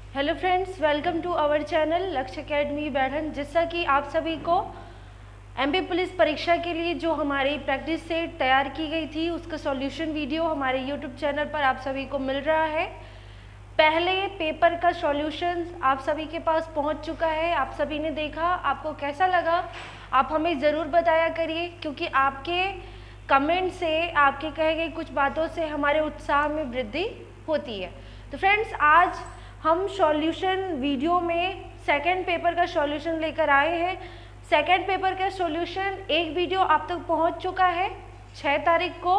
Hello friends, welcome to our channel Lakshya academy बैठन। जैसा कि आप सभी को एमपी पुलिस परीक्षा के लिए जो हमारी प्रैक्टिस सेट तैयार की गई थी उसका सॉल्यूशन वीडियो हमारे यूट्यूब चैनल पर आप सभी को मिल रहा है। पहले पेपर का सॉल्यूशन आप सभी के पास पहुंच चुका है, आप सभी ने देखा। आपको कैसा लगा आप हमें ज़रूर बताया करिए, क्योंकि आपके कमेंट से, आपके कहे गए कुछ बातों से हमारे उत्साह में वृद्धि होती है। तो फ्रेंड्स, आज हम सॉल्यूशन वीडियो में सेकंड पेपर का सॉल्यूशन लेकर आए हैं। सेकंड पेपर का सॉल्यूशन एक वीडियो आप तक पहुंच चुका है 6 तारीख को।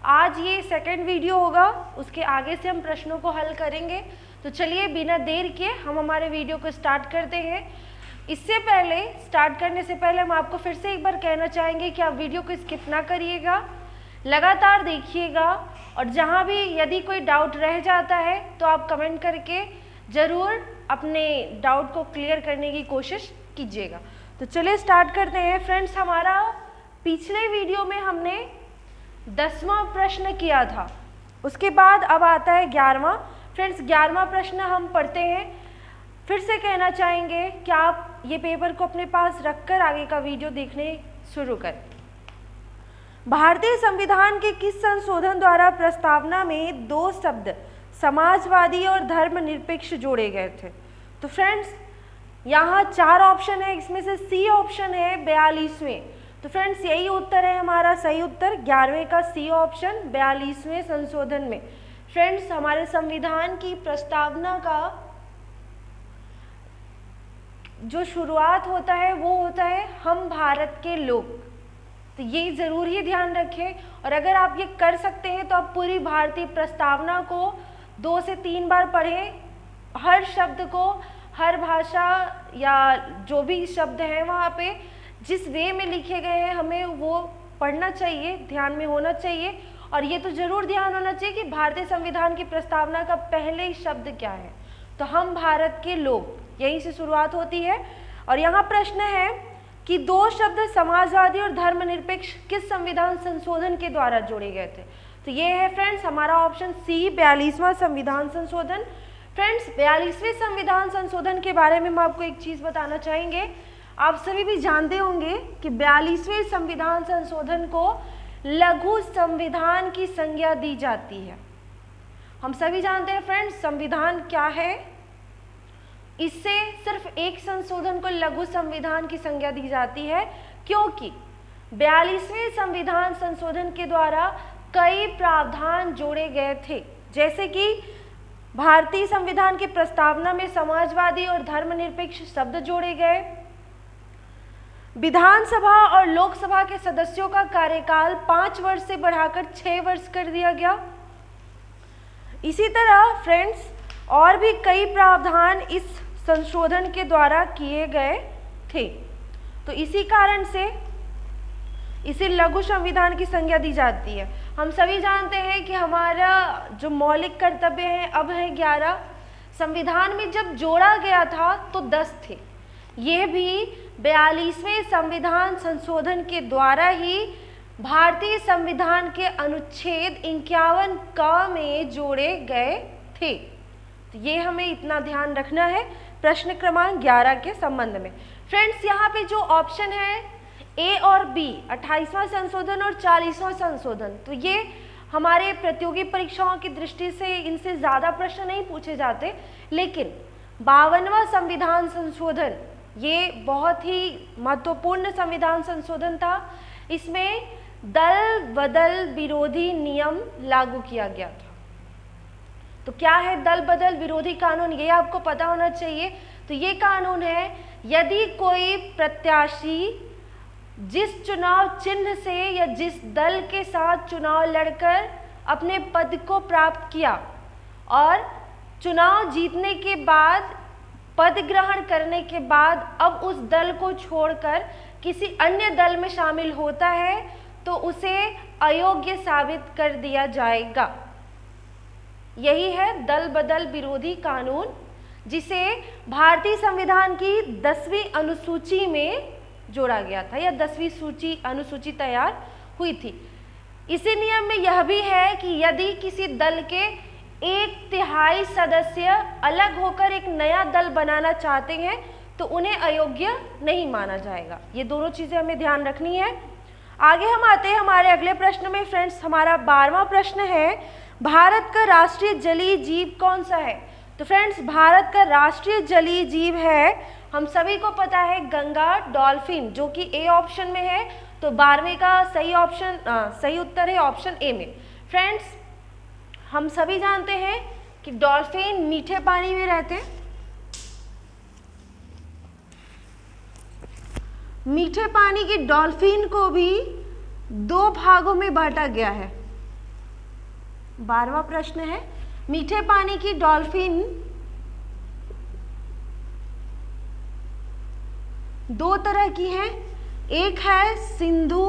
आज ये सेकंड वीडियो होगा, उसके आगे से हम प्रश्नों को हल करेंगे। तो चलिए बिना देर के हम हमारे वीडियो को स्टार्ट करते हैं। इससे पहले, स्टार्ट करने से पहले हम आपको फिर से एक बार कहना चाहेंगे कि आप वीडियो को स्किप ना करिएगा, लगातार देखिएगा, और जहाँ भी यदि कोई डाउट रह जाता है तो आप कमेंट करके ज़रूर अपने डाउट को क्लियर करने की कोशिश कीजिएगा। तो चलिए स्टार्ट करते हैं। फ्रेंड्स, हमारा पिछले वीडियो में हमने 10वां प्रश्न किया था, उसके बाद अब आता है 11वां। फ्रेंड्स, 11वां प्रश्न हम पढ़ते हैं। फिर से कहना चाहेंगे कि आप ये पेपर को अपने पास रखकर आगे का वीडियो देखने शुरू करें। भारतीय संविधान के किस संशोधन द्वारा प्रस्तावना में 2 शब्द समाजवादी और धर्मनिरपेक्ष जोड़े गए थे? तो फ्रेंड्स, यहाँ 4 ऑप्शन है, इसमें से सी ऑप्शन है 42वें। तो फ्रेंड्स, यही उत्तर है हमारा सही उत्तर, 11वें का सी ऑप्शन 42वें संशोधन में। फ्रेंड्स, हमारे संविधान की प्रस्तावना का जो शुरुआत होता है वो होता है हम भारत के लोग। तो ये ज़रूर ही ध्यान रखें, और अगर आप ये कर सकते हैं तो आप पूरी भारतीय प्रस्तावना को 2 से 3 बार पढ़ें। हर शब्द को, हर भाषा या जो भी शब्द हैं वहाँ पे जिस वे में लिखे गए हैं हमें वो पढ़ना चाहिए, ध्यान में होना चाहिए। और ये तो ज़रूर ध्यान होना चाहिए कि भारतीय संविधान की प्रस्तावना का पहले शब्द क्या है। तो हम भारत के लोग, यहीं से शुरुआत होती है। और यहाँ प्रश्न है कि 2 शब्द समाजवादी और धर्मनिरपेक्ष किस संविधान संशोधन के द्वारा जोड़े गए थे? तो ये है फ्रेंड्स हमारा ऑप्शन सी, 42वां संविधान संशोधन। फ्रेंड्स, 42वें संविधान संशोधन के बारे में हम आपको एक चीज़ बताना चाहेंगे। आप सभी भी जानते होंगे कि 42वें संविधान संशोधन को लघु संविधान की संज्ञा दी जाती है। हम सभी जानते हैं फ्रेंड्स, संविधान क्या है। इससे सिर्फ एक संशोधन को लघु संविधान की संज्ञा दी जाती है, क्योंकि 42वें संविधान संशोधन के द्वारा कई प्रावधान जोड़े गए थे। जैसे कि भारतीय संविधान की प्रस्तावना में समाजवादी और धर्मनिरपेक्ष शब्द जोड़े गए। विधानसभा और लोकसभा के सदस्यों का कार्यकाल 5 वर्ष से बढ़ाकर 6 वर्ष कर दिया गया। इसी तरह फ्रेंड्स, और भी कई प्रावधान इस संशोधन के द्वारा किए गए थे। तो इसी कारण से इसे लघु संविधान की संज्ञा दी जाती है। हम सभी जानते हैं कि हमारा जो मौलिक कर्तव्य है अब है 11। संविधान में जब जोड़ा गया था तो 10 थे। ये भी 42वें संविधान संशोधन के द्वारा ही भारतीय संविधान के अनुच्छेद 51 क में जोड़े गए थे। तो ये हमें इतना ध्यान रखना है प्रश्न क्रमांक 11 के संबंध में। फ्रेंड्स, यहाँ पे जो ऑप्शन है ए और बी, 28वां संशोधन और 40वां संशोधन, तो ये हमारे प्रतियोगी परीक्षाओं की दृष्टि से इनसे ज़्यादा प्रश्न नहीं पूछे जाते। लेकिन 52वां संविधान संशोधन ये बहुत ही महत्वपूर्ण संविधान संशोधन था। इसमें दल बदल विरोधी नियम लागू किया गया था। तो क्या है दल बदल विरोधी कानून, ये आपको पता होना चाहिए। तो ये कानून है, यदि कोई प्रत्याशी जिस चुनाव चिन्ह से या जिस दल के साथ चुनाव लड़कर अपने पद को प्राप्त किया और चुनाव जीतने के बाद, पद ग्रहण करने के बाद अब उस दल को छोड़कर किसी अन्य दल में शामिल होता है तो उसे अयोग्य साबित कर दिया जाएगा। यही है दल बदल विरोधी कानून, जिसे भारतीय संविधान की 10वीं अनुसूची में जोड़ा गया था या 10वीं अनुसूची तैयार हुई थी। इसी नियम में यह भी है कि यदि किसी दल के 1/3 सदस्य अलग होकर एक नया दल बनाना चाहते हैं तो उन्हें अयोग्य नहीं माना जाएगा। ये दोनों चीजें हमें ध्यान रखनी है। आगे हम आते हैं हमारे अगले प्रश्न में फ्रेंड्स। हमारा 12वां प्रश्न है, भारत का राष्ट्रीय जलीय जीव कौन सा है? तो फ्रेंड्स भारत का राष्ट्रीय जलीय जीव है, हम सभी को पता है, गंगा डॉल्फिन, जो कि ए ऑप्शन में है। तो 12वें का सही उत्तर है ऑप्शन ए में। फ्रेंड्स हम सभी जानते हैं कि डॉल्फिन मीठे पानी में रहते हैं। मीठे पानी की डॉल्फिन को भी 2 भागों में बांटा गया है। 12वां प्रश्न है, मीठे पानी की डॉल्फिन 2 तरह की है। एक है सिंधु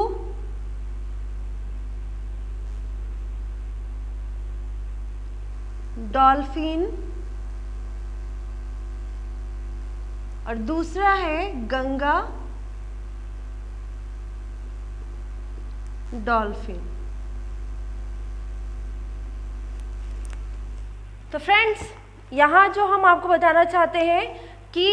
डॉल्फिन और दूसरा है गंगा डॉल्फिन। तो फ्रेंड्स यहाँ जो हम आपको बताना चाहते हैं कि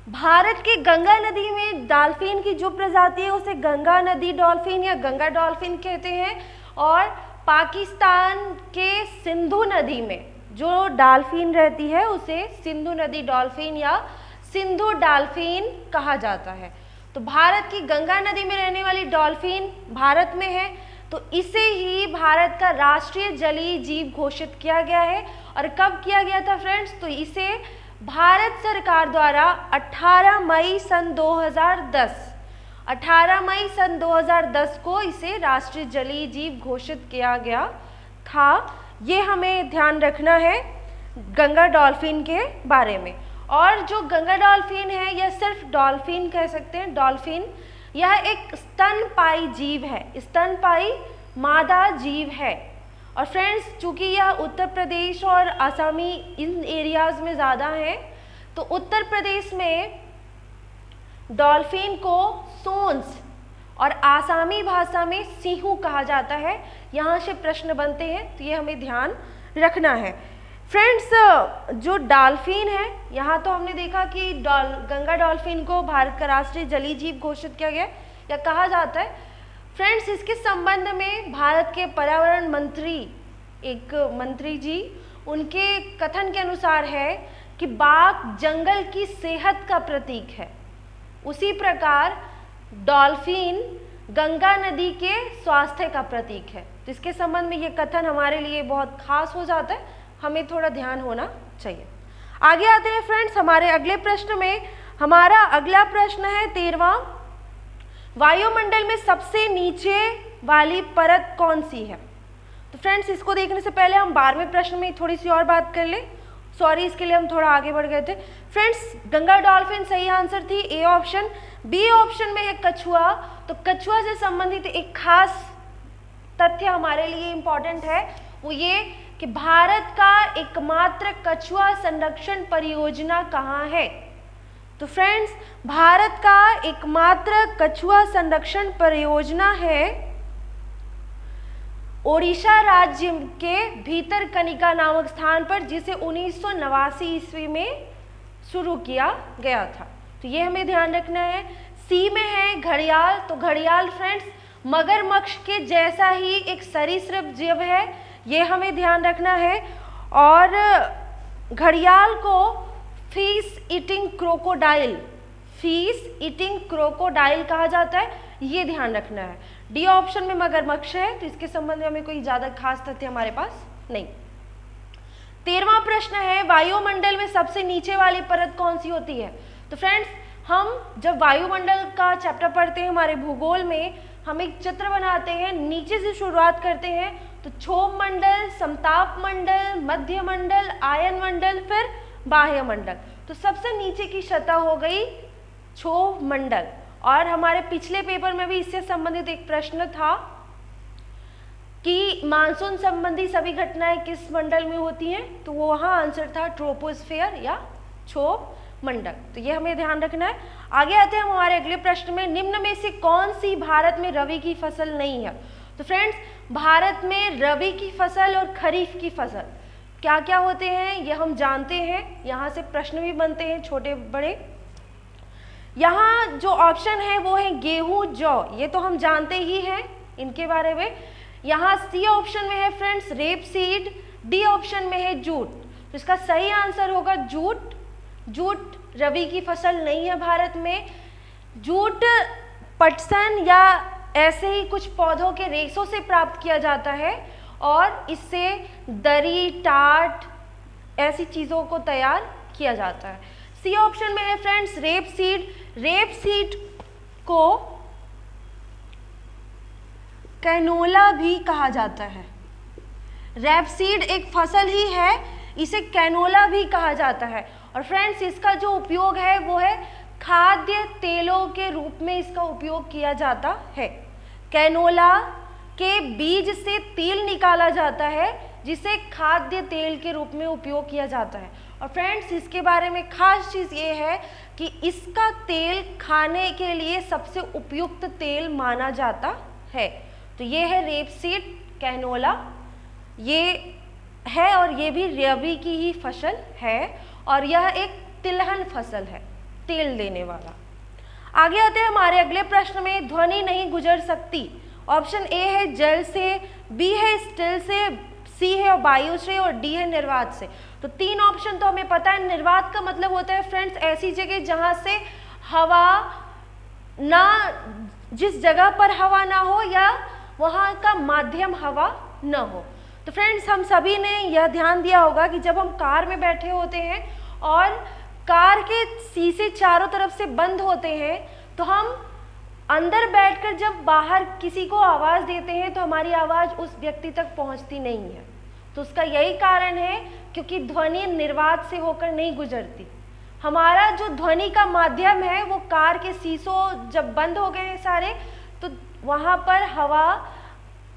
भारत के गंगा नदी में डॉल्फिन की जो प्रजाति है उसे गंगा नदी डॉल्फिन या गंगा डॉल्फिन कहते हैं, और पाकिस्तान के सिंधु नदी में जो डॉल्फिन रहती है उसे सिंधु नदी डॉल्फिन या सिंधु डॉल्फिन कहा जाता है। तो भारत की गंगा नदी में रहने वाली डॉल्फिन भारत में है, तो इसे ही भारत का राष्ट्रीय जलीय जीव घोषित किया गया है। और कब किया गया था फ्रेंड्स? तो इसे भारत सरकार द्वारा 18 मई सन 2010 को इसे राष्ट्रीय जलीय जीव घोषित किया गया था। ये हमें ध्यान रखना है गंगा डॉल्फिन के बारे में। और जो गंगा डॉल्फिन है यह सिर्फ डॉल्फिन कह सकते हैं, डॉल्फिन यह एक स्तनपायी जीव है, स्तनपायी मादा जीव है। और फ्रेंड्स चूंकि यह उत्तर प्रदेश और आसामी इन एरियाज में ज़्यादा है, तो उत्तर प्रदेश में डॉल्फिन को सोन्स और आसामी भाषा में सीहू कहा जाता है। यहाँ से प्रश्न बनते हैं तो ये हमें ध्यान रखना है। फ्रेंड्स जो डॉल्फिन है, यहाँ तो हमने देखा कि गंगा डॉल्फिन को भारत का राष्ट्रीय जलीय जीव घोषित किया गया या कहा जाता है। फ्रेंड्स इसके संबंध में भारत के पर्यावरण मंत्री, एक मंत्री जी, उनके कथन के अनुसार है कि बाघ जंगल की सेहत का प्रतीक है, उसी प्रकार डॉल्फिन गंगा नदी के स्वास्थ्य का प्रतीक है। तो इसके संबंध में ये कथन हमारे लिए बहुत खास हो जाता है, हमें थोड़ा ध्यान होना चाहिए। आगे आते हैं फ्रेंड्स हमारे अगले प्रश्न में। हमारा अगला प्रश्न है 13वां, वायुमंडल में सबसे नीचे वाली परत कौन सी है? तो फ्रेंड्स इसको देखने से पहले हम 12वें प्रश्न में थोड़ी सी और बात कर लें। सॉरी, इसके लिए हम थोड़ा आगे बढ़ गए थे। फ्रेंड्स गंगा डॉल्फिन सही आंसर थी, ए ऑप्शन। बी ऑप्शन में है कछुआ। तो कछुआ से संबंधित एक खास तथ्य हमारे लिए इम्पॉर्टेंट है, वो ये कि भारत का एकमात्र कछुआ संरक्षण परियोजना कहाँ है? तो फ्रेंड्स भारत का एकमात्र कछुआ संरक्षण परियोजना है ओडिशा राज्य के भीतरकनिका नामक स्थान पर, जिसे 1989 ईस्वी में शुरू किया गया था। तो ये हमें ध्यान रखना है। सी में है घड़ियाल। तो घड़ियाल फ्रेंड्स मगरमच्छ के जैसा ही एक सरीसृप जीव है, ये हमें ध्यान रखना है। और घड़ियाल को फिश ईटिंग क्रोकोडाइल कहा जाता है, ये ध्यान रखना है। डी ऑप्शन में मगरमच्छ है, तो इसके संबंध में हमें कोई ज्यादा खास तथ्य हमारे पास नहीं। 13वां प्रश्न है, वायुमंडल में सबसे नीचे वाली परत कौन सी होती है? तो फ्रेंड्स हम जब वायुमंडल का चैप्टर पढ़ते हैं हमारे भूगोल में, हम एक चित्र बनाते हैं, नीचे से शुरुआत करते हैं। तो क्षोभ मंडल, समताप मंडल, मध्य मंडल, आयन मंडल, फिर बाह्य मंडल। तो सबसे नीचे की सतह हो गई क्षोभ मंडल। और हमारे पिछले पेपर में भी इससे संबंधित एक प्रश्न था कि मानसून संबंधी सभी घटनाएं किस मंडल में होती हैं? तो वो वहाँ आंसर था ट्रोपोस्फियर या क्षोभ मंडल। तो ये हमें ध्यान रखना है। आगे आते हैं हमारे अगले प्रश्न में, निम्न में से कौन सी भारत में रबी की फसल नहीं है? तो फ्रेंड्स भारत में रबी की फसल और खरीफ की फसल क्या क्या होते हैं ये हम जानते हैं, यहाँ से प्रश्न भी बनते हैं छोटे बड़े। यहाँ जो ऑप्शन है वो है गेहूं, जौ, ये तो हम जानते ही हैं इनके बारे में। यहाँ सी ऑप्शन में है friends rape seed, D option में है जूट। तो इसका सही आंसर होगा जूट। जूट रबी की फसल नहीं है भारत में। जूट पटसन या ऐसे ही कुछ पौधों के रेशों से प्राप्त किया जाता है और इससे दरी, टाट ऐसी चीज़ों को तैयार किया जाता है। सी ऑप्शन में है friends rape seed. Rape seed को कैनोला भी कहा जाता है। रेपसीड एक फसल ही है, इसे कैनोला भी कहा जाता है। और फ्रेंड्स इसका जो उपयोग है वो है खाद्य तेलों के रूप में इसका उपयोग किया जाता है। कैनोला के बीज से तेल निकाला जाता है जिसे खाद्य तेल के रूप में उपयोग किया जाता है। और फ्रेंड्स इसके बारे में खास चीज़ ये है कि इसका तेल खाने के लिए सबसे उपयुक्त तेल माना जाता है। तो ये है रेपसीड, कैनोला ये है और ये भी रबी की ही फसल है और यह एक तिलहन फसल है, तेल देने वाला। आगे आते हैं हमारे अगले प्रश्न में। ध्वनि नहीं गुजर सकती। ऑप्शन ए है जल से, बी है स्टिल से, सी है वायु से और डी है निर्वात से। तो तीन ऑप्शन तो हमें पता है। निर्वात का मतलब होता है फ्रेंड्स ऐसी जगह जहाँ से हवा ना, जिस जगह पर हवा ना हो या वहाँ का माध्यम हवा न हो। तो फ्रेंड्स हम सभी ने यह ध्यान दिया होगा कि जब हम कार में बैठे होते हैं और कार के शीशे चारों तरफ से बंद होते हैं तो हम अंदर बैठकर जब बाहर किसी को आवाज़ देते हैं तो हमारी आवाज़ उस व्यक्ति तक पहुंचती नहीं है। तो उसका यही कारण है क्योंकि ध्वनि निर्वात से होकर नहीं गुजरती। हमारा जो ध्वनि का माध्यम है वो कार के शीशों जब बंद हो गए हैं सारे, तो वहाँ पर हवा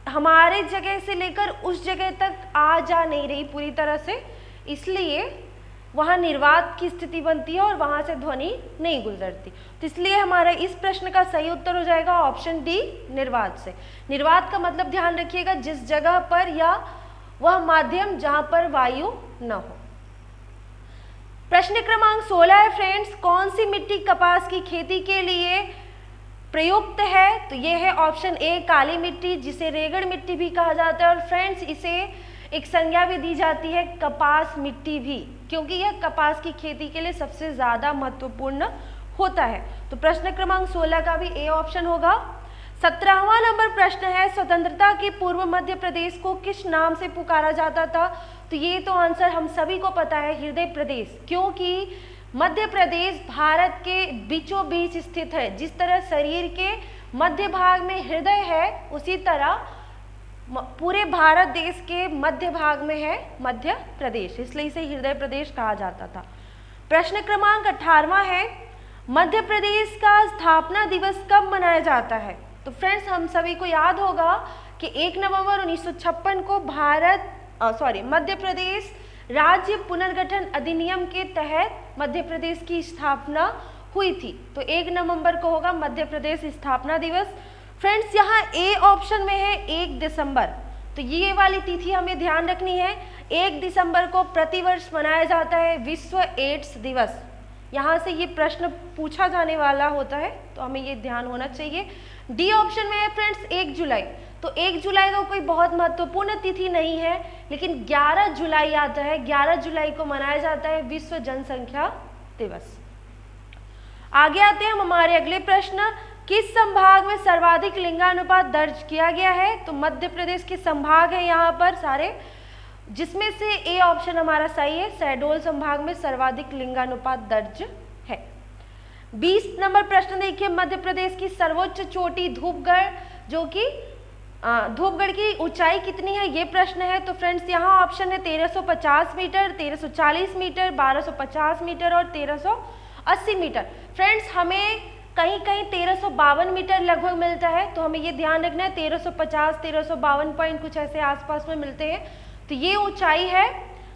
हमारे जगह से लेकर उस जगह तक आ जा नहीं रही पूरी तरह से, इसलिए वहाँ निर्वात की स्थिति बनती है और वहाँ से ध्वनि नहीं गुजरती। तो इसलिए हमारा इस प्रश्न का सही उत्तर हो जाएगा ऑप्शन डी, निर्वात से। निर्वात का मतलब ध्यान रखिएगा जिस जगह पर या वह माध्यम जहाँ पर वायु न हो। प्रश्न क्रमांक 16 है फ्रेंड्स, कौन सी मिट्टी कपास की खेती के लिए प्रयुक्त है? तो ये है ऑप्शन ए काली मिट्टी, जिसे रेगड़ मिट्टी भी कहा जाता है। और फ्रेंड्स इसे एक संज्ञा भी दी जाती है कपास मिट्टी भी, क्योंकि यह कपास की खेती के लिए सबसे ज़्यादा महत्वपूर्ण होता है। तो प्रश्न क्रमांक 16 का भी ए ऑप्शन होगा। 17वां नंबर प्रश्न है, स्वतंत्रता के पूर्व मध्य प्रदेश को किस नाम से पुकारा जाता था? तो ये तो आंसर हम सभी को पता है, हृदय प्रदेश, क्योंकि मध्य प्रदेश भारत के बीचों बीच स्थित है। जिस तरह शरीर के मध्य भाग में हृदय है उसी तरह पूरे भारत देश के मध्य भाग में है मध्य प्रदेश, इसलिए इसे हृदय प्रदेश कहा जाता था। प्रश्न क्रमांक 18वां है, मध्य प्रदेश का स्थापना दिवस कब मनाया जाता है? तो फ्रेंड्स हम सभी को याद होगा कि 1 नवंबर 1956 को मध्य प्रदेश राज्य पुनर्गठन अधिनियम के तहत मध्य प्रदेश की स्थापना हुई थी। तो 1 नवंबर को होगा मध्य प्रदेश स्थापना दिवस। फ्रेंड्स यहाँ ए ऑप्शन में है 1 दिसंबर, तो ये वाली तिथि हमें ध्यान रखनी है। 1 दिसंबर को प्रतिवर्ष मनाया जाता है विश्व एड्स दिवस। यहाँ से ये प्रश्न पूछा जाने वाला होता है, तो हमें ये ध्यान होना चाहिए। डी ऑप्शन में है फ्रेंड्स 1 जुलाई, तो 1 जुलाई तो कोई बहुत महत्वपूर्ण तिथि नहीं है, लेकिन 11 जुलाई आता है। 11 जुलाई को मनाया जाता है विश्व जनसंख्या दिवस। आगे आते हैं हम हमारे अगले प्रश्न, किस संभाग में सर्वाधिक लिंगानुपात दर्ज किया गया है? तो मध्य प्रदेश के संभाग है यहाँ पर सारे, जिसमें से ए ऑप्शन हमारा सही है, शहडोल संभाग में सर्वाधिक लिंगानुपात दर्ज है। 20 नंबर प्रश्न देखिए, मध्य प्रदेश की सर्वोच्च चोटी धूपगढ़, जो कि धूपगढ़ की ऊंचाई कितनी है ये प्रश्न है। तो फ्रेंड्स यहाँ ऑप्शन है 1350 मीटर, 1340 मीटर, 1250 मीटर और 1380 मीटर। फ्रेंड्स हमें कहीं कहीं 1352 मीटर लगभग मिलता है, तो हमें ये ध्यान रखना है 1350, 1352 पॉइंट कुछ ऐसे आसपास में मिलते हैं। तो ये ऊंचाई है,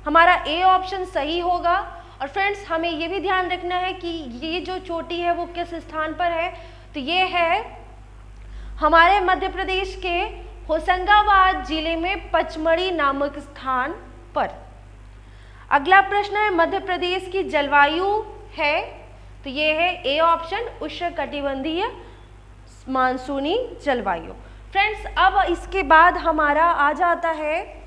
हमारा ए ऑप्शन सही होगा। और फ्रेंड्स हमें ये भी ध्यान रखना है कि ये जो चोटी है वो किस स्थान पर है। तो ये है हमारे मध्य प्रदेश के होशंगाबाद जिले में पचमढ़ी नामक स्थान पर। अगला प्रश्न है मध्य प्रदेश की जलवायु है, तो ये है ए ऑप्शन, उष्णकटिबंधीय मानसूनी जलवायु। फ्रेंड्स अब इसके बाद हमारा आ जाता है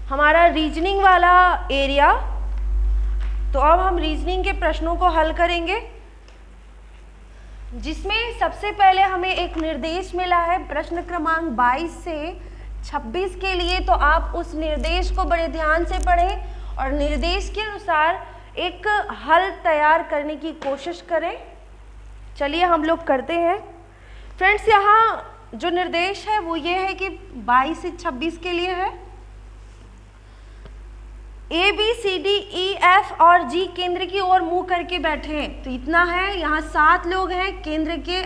हमारा रीजनिंग वाला एरिया। तो अब हम रीजनिंग के प्रश्नों को हल करेंगे, जिसमें सबसे पहले हमें एक निर्देश मिला है प्रश्न क्रमांक 22 से 26 के लिए। तो आप उस निर्देश को बड़े ध्यान से पढ़ें और निर्देश के अनुसार एक हल तैयार करने की कोशिश करें। चलिए हम लोग करते हैं। फ्रेंड्स यहाँ जो निर्देश है वो ये है कि 22 से 26 के लिए है A B C D E F और जी केंद्र की ओर मुंह करके बैठे हैं। तो इतना है, यहाँ 7 लोग हैं, केंद्र के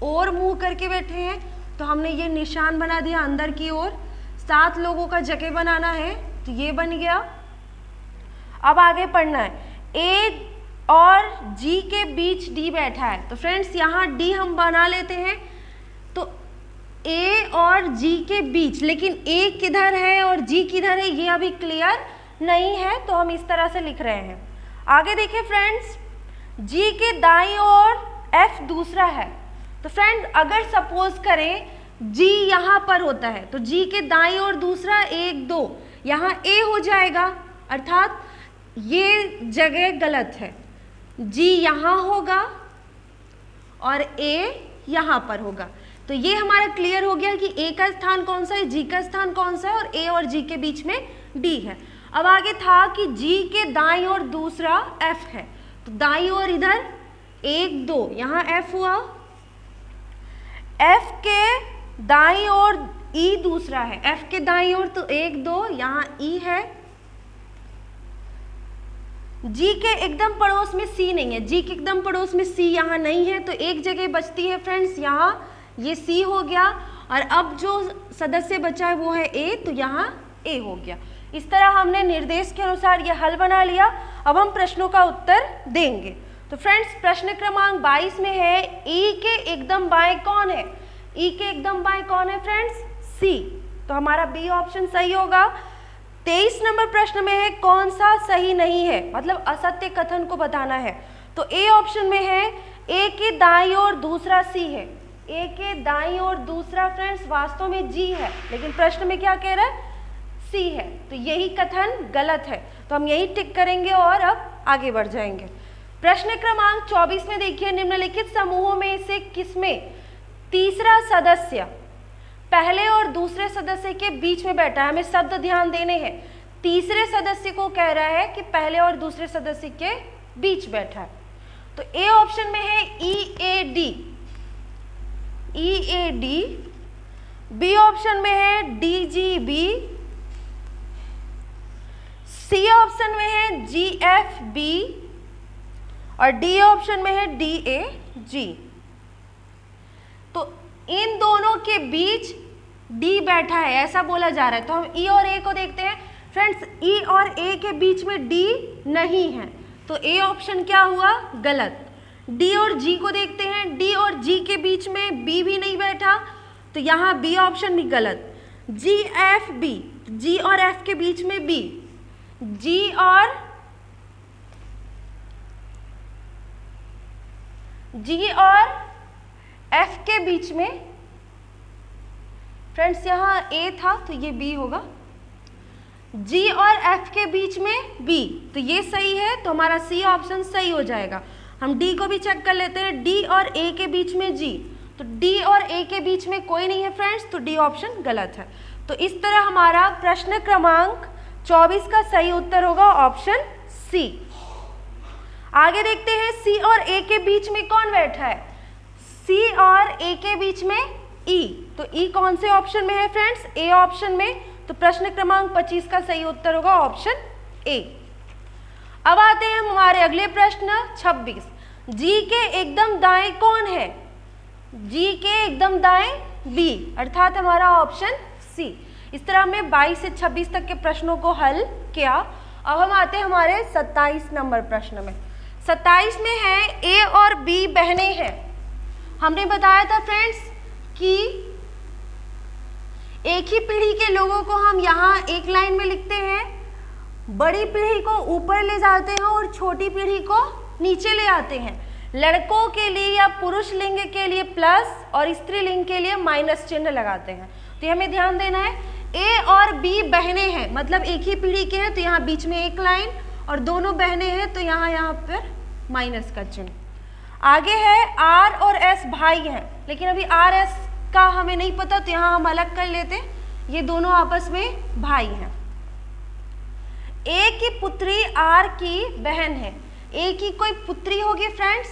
ओर मुंह करके बैठे हैं, तो हमने ये निशान बना दिया अंदर की ओर। 7 लोगों का जगह बनाना है, तो ये बन गया। अब आगे पढ़ना है, ए और जी के बीच डी बैठा है। तो फ्रेंड्स यहाँ डी हम बना लेते हैं, तो ए और जी के बीच, लेकिन ए किधर है और जी किधर है ये अभी क्लियर नहीं है, तो हम इस तरह से लिख रहे हैं। आगे देखिए फ्रेंड्स, जी के दाईं ओर एफ दूसरा है। तो फ्रेंड अगर सपोज करें जी यहाँ पर होता है, तो जी के दाईं ओर दूसरा 1 2 यहाँ ए हो जाएगा, अर्थात ये जगह गलत है। जी यहाँ होगा और ए यहाँ पर होगा। तो ये हमारा क्लियर हो गया कि ए का स्थान कौन सा है, जी का स्थान कौन सा है, और ए और जी के बीच में डी है। अब आगे था कि जी के दाईं ओर दूसरा एफ है, तो दाईं ओर इधर 1 2 यहाँ एफ हुआ, एफ के दाईं ओर ई दूसरा है, एफ के दाईं ओर तो 1 2 यहाँ ई है। जी के एकदम पड़ोस में सी नहीं है, जी के एकदम पड़ोस में सी यहाँ नहीं है, तो एक जगह बचती है फ्रेंड्स, यहाँ ये सी हो गया, और अब जो सदस्य बचा है वो है ए, तो यहाँ ए हो गया। इस तरह हमने निर्देश के अनुसार ये हल बना लिया। अब हम प्रश्नों का उत्तर देंगे। तो फ्रेंड्स प्रश्न क्रमांक 22 में है ई के एकदम बाएं कौन है, ई के एकदम बाएं कौन है फ्रेंड्स, सी, तो हमारा बी ऑप्शन सही होगा। 23 नंबर प्रश्न में है कौन सा सही नहीं है, मतलब असत्य कथन को बताना है, तो ए ऑप्शन में है ए के दाईं ओर दूसरा सी है, ए के दाईं ओर दूसरा फ्रेंड्स वास्तव में जी है, लेकिन प्रश्न में क्या कह रहा है, सी है, तो यही कथन गलत है, तो हम यही टिक करेंगे और अब आगे बढ़ जाएंगे। प्रश्न क्रमांक 24 में देखिए, निम्नलिखित समूहों में से किसमें तीसरा सदस्य पहले और दूसरे सदस्य के बीच में बैठा है। हमें शब्द ध्यान देने हैं, तीसरे सदस्य को कह रहा है कि पहले और दूसरे सदस्य के बीच बैठा है। तो ए ऑप्शन में है E A D, E A D, B option में है D G B, C option में है जी एफ बी, और डी ऑप्शन में है डी ए जी। तो इन दोनों के बीच डी बैठा है ऐसा बोला जा रहा है, तो हम ई और ए को देखते हैं। फ्रेंड्स ई और ए के बीच में डी नहीं है, तो ए ऑप्शन क्या हुआ, गलत। डी और जी को देखते हैं, डी और जी के बीच में बी भी नहीं बैठा, तो यहाँ बी ऑप्शन भी गलत। जी एफ बी, जी और एफ के बीच में बी, जी और एफ के बीच में फ्रेंड्स यहाँ ए था तो ये बी होगा, जी और एफ के बीच में बी, तो ये सही है, तो हमारा सी ऑप्शन सही हो जाएगा। हम डी को भी चेक कर लेते हैं, डी और ए के बीच में जी, तो डी और ए के बीच में कोई नहीं है फ्रेंड्स, तो डी ऑप्शन गलत है। तो इस तरह हमारा प्रश्न क्रमांक 24 का सही उत्तर होगा ऑप्शन सी। आगे देखते हैं सी और ए के बीच में कौन बैठा है, सी और ए के बीच में ई, तो ई कौन से ऑप्शन में है फ्रेंड्स, ए ऑप्शन में, तो प्रश्न क्रमांक 25 का सही उत्तर होगा ऑप्शन ए। अब आते हैं हमारे अगले प्रश्न 26, जी के एकदम दाएं कौन है, जी के एकदम दाएं बी, अर्थात हमारा ऑप्शन सी। इस तरह हमने 22 से 26 तक के प्रश्नों को हल किया। अब हम आते हैं हमारे 27 नंबर प्रश्न में। 27 में है ए और बी बहनें हैं। हमने बताया था फ्रेंड्स कि एक ही पीढ़ी के लोगों को हम यहाँ एक लाइन में लिखते हैं, बड़ी पीढ़ी को ऊपर ले जाते हैं और छोटी पीढ़ी को नीचे ले आते हैं। लड़कों के लिए या पुरुष लिंग के लिए प्लस और स्त्रीलिंग के लिए माइनस चिन्ह लगाते हैं। तो हमें ध्यान देना है, ए और बी बहनें हैं, मतलब एक ही पीढ़ी के हैं, तो यहाँ बीच में एक लाइन, और दोनों बहनें हैं तो यहाँ पर माइनस का चिन्ह। आगे है आर और एस भाई हैं, लेकिन अभी आर एस का हमें नहीं पता, तो यहाँ हम अलग कर लेते हैं, ये दोनों आपस में भाई हैं। ए की पुत्री आर की बहन है। ए की कोई पुत्री होगी फ्रेंड्स,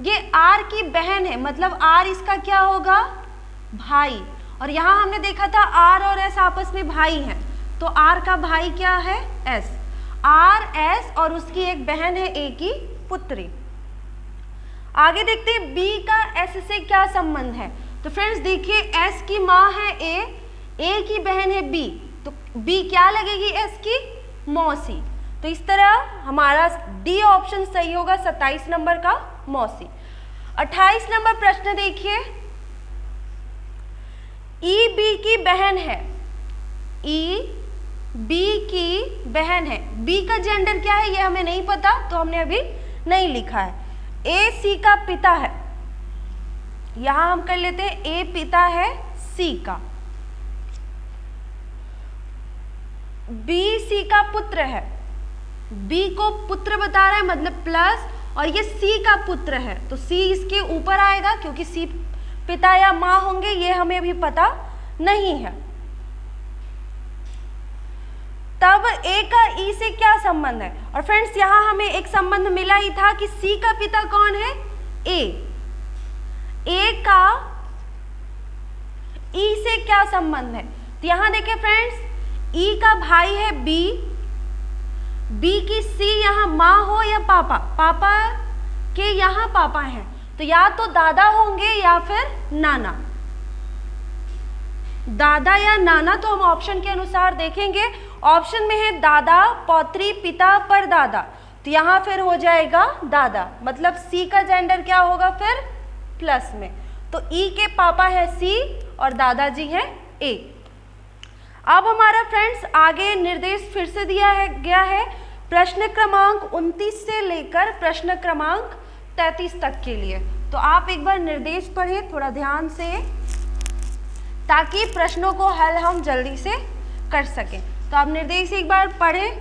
ये आर की बहन है, मतलब आर इसका क्या होगा, भाई। और यहाँ हमने देखा था आर और एस आपस में भाई हैं, तो आर का भाई क्या है, एस। आर एस और उसकी एक बहन है ए की पुत्री। आगे देखते हैं बी का एस से क्या संबंध है। तो फ्रेंड्स देखिए, एस की माँ है ए की बहन है बी, तो बी क्या लगेगी, एस की मौसी। तो इस तरह हमारा डी ऑप्शन सही होगा, 27 नंबर का मौसी। 28 नंबर प्रश्न देखिए, ई बी की बहन है, ई बी की बहन है। बी का जेंडर क्या है ये हमें नहीं पता, तो हमने अभी नहीं लिखा है। ए सी का पिता है, यहां हम कर लेते हैं ए पिता है सी का। बी सी का पुत्र है, बी को पुत्र बता रहा है मतलब प्लस, और ये सी का पुत्र है तो सी इसके ऊपर आएगा, क्योंकि सी पिता या माँ होंगे ये हमें अभी पता नहीं है। तब ए का ई से क्या संबंध है। और फ्रेंड्स यहाँ हमें एक संबंध मिला ही था कि सी का पिता कौन है, ए का ई से क्या संबंध है। तो यहाँ देखिए फ्रेंड्स, ई का भाई है बी की सी यहाँ माँ हो या पापा, पापा के यहाँ पापा हैं, तो या तो दादा होंगे या फिर नाना, दादा या नाना। तो हम ऑप्शन के अनुसार देखेंगे, ऑप्शन में है दादा, पौत्री, पिता, परदादा, तो यहाँ फिर हो जाएगा दादा, मतलब सी का जेंडर क्या होगा फिर प्लस में। तो ई के पापा है सी और दादाजी है ए। अब हमारा फ्रेंड्स आगे निर्देश फिर से गया है प्रश्न क्रमांक 29 से लेकर प्रश्न क्रमांक 33 तक के लिए। तो आप एक बार निर्देश पढ़ें थोड़ा ध्यान से, ताकि प्रश्नों को हल हम जल्दी से कर सकें। तो आप निर्देश एक बार पढ़ें।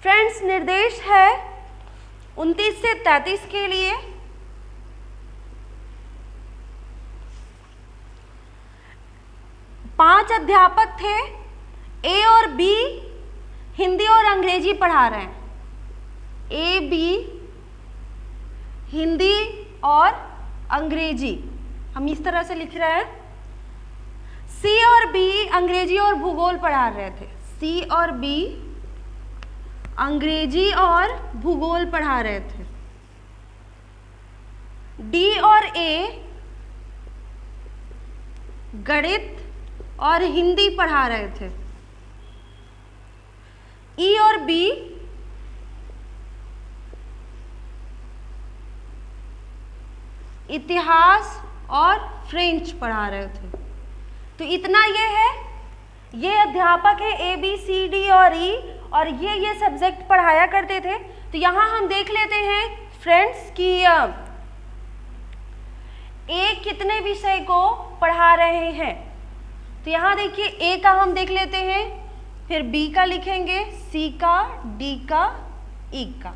फ्रेंड्स निर्देश है 29 से 33 के लिए। पांच अध्यापक थे, ए और बी हिंदी और अंग्रेजी पढ़ा रहे हैं। ए बी हिंदी और अंग्रेजी हम इस तरह से लिख रहे हैं। सी और बी अंग्रेजी और भूगोल पढ़ा रहे थे, सी और बी अंग्रेजी और भूगोल पढ़ा रहे थे। डी और ए गणित और हिंदी पढ़ा रहे थे। ई और बी इतिहास और फ्रेंच पढ़ा रहे थे। तो इतना ये है, ये अध्यापक है ए बी सी डी और ई, और ये सब्जेक्ट पढ़ाया करते थे। तो यहाँ हम देख लेते हैं फ्रेंड्स कि ए कितने विषय को पढ़ा रहे हैं। तो यहाँ देखिए ए का हम देख लेते हैं, फिर बी का लिखेंगे, सी का, डी का, ई का।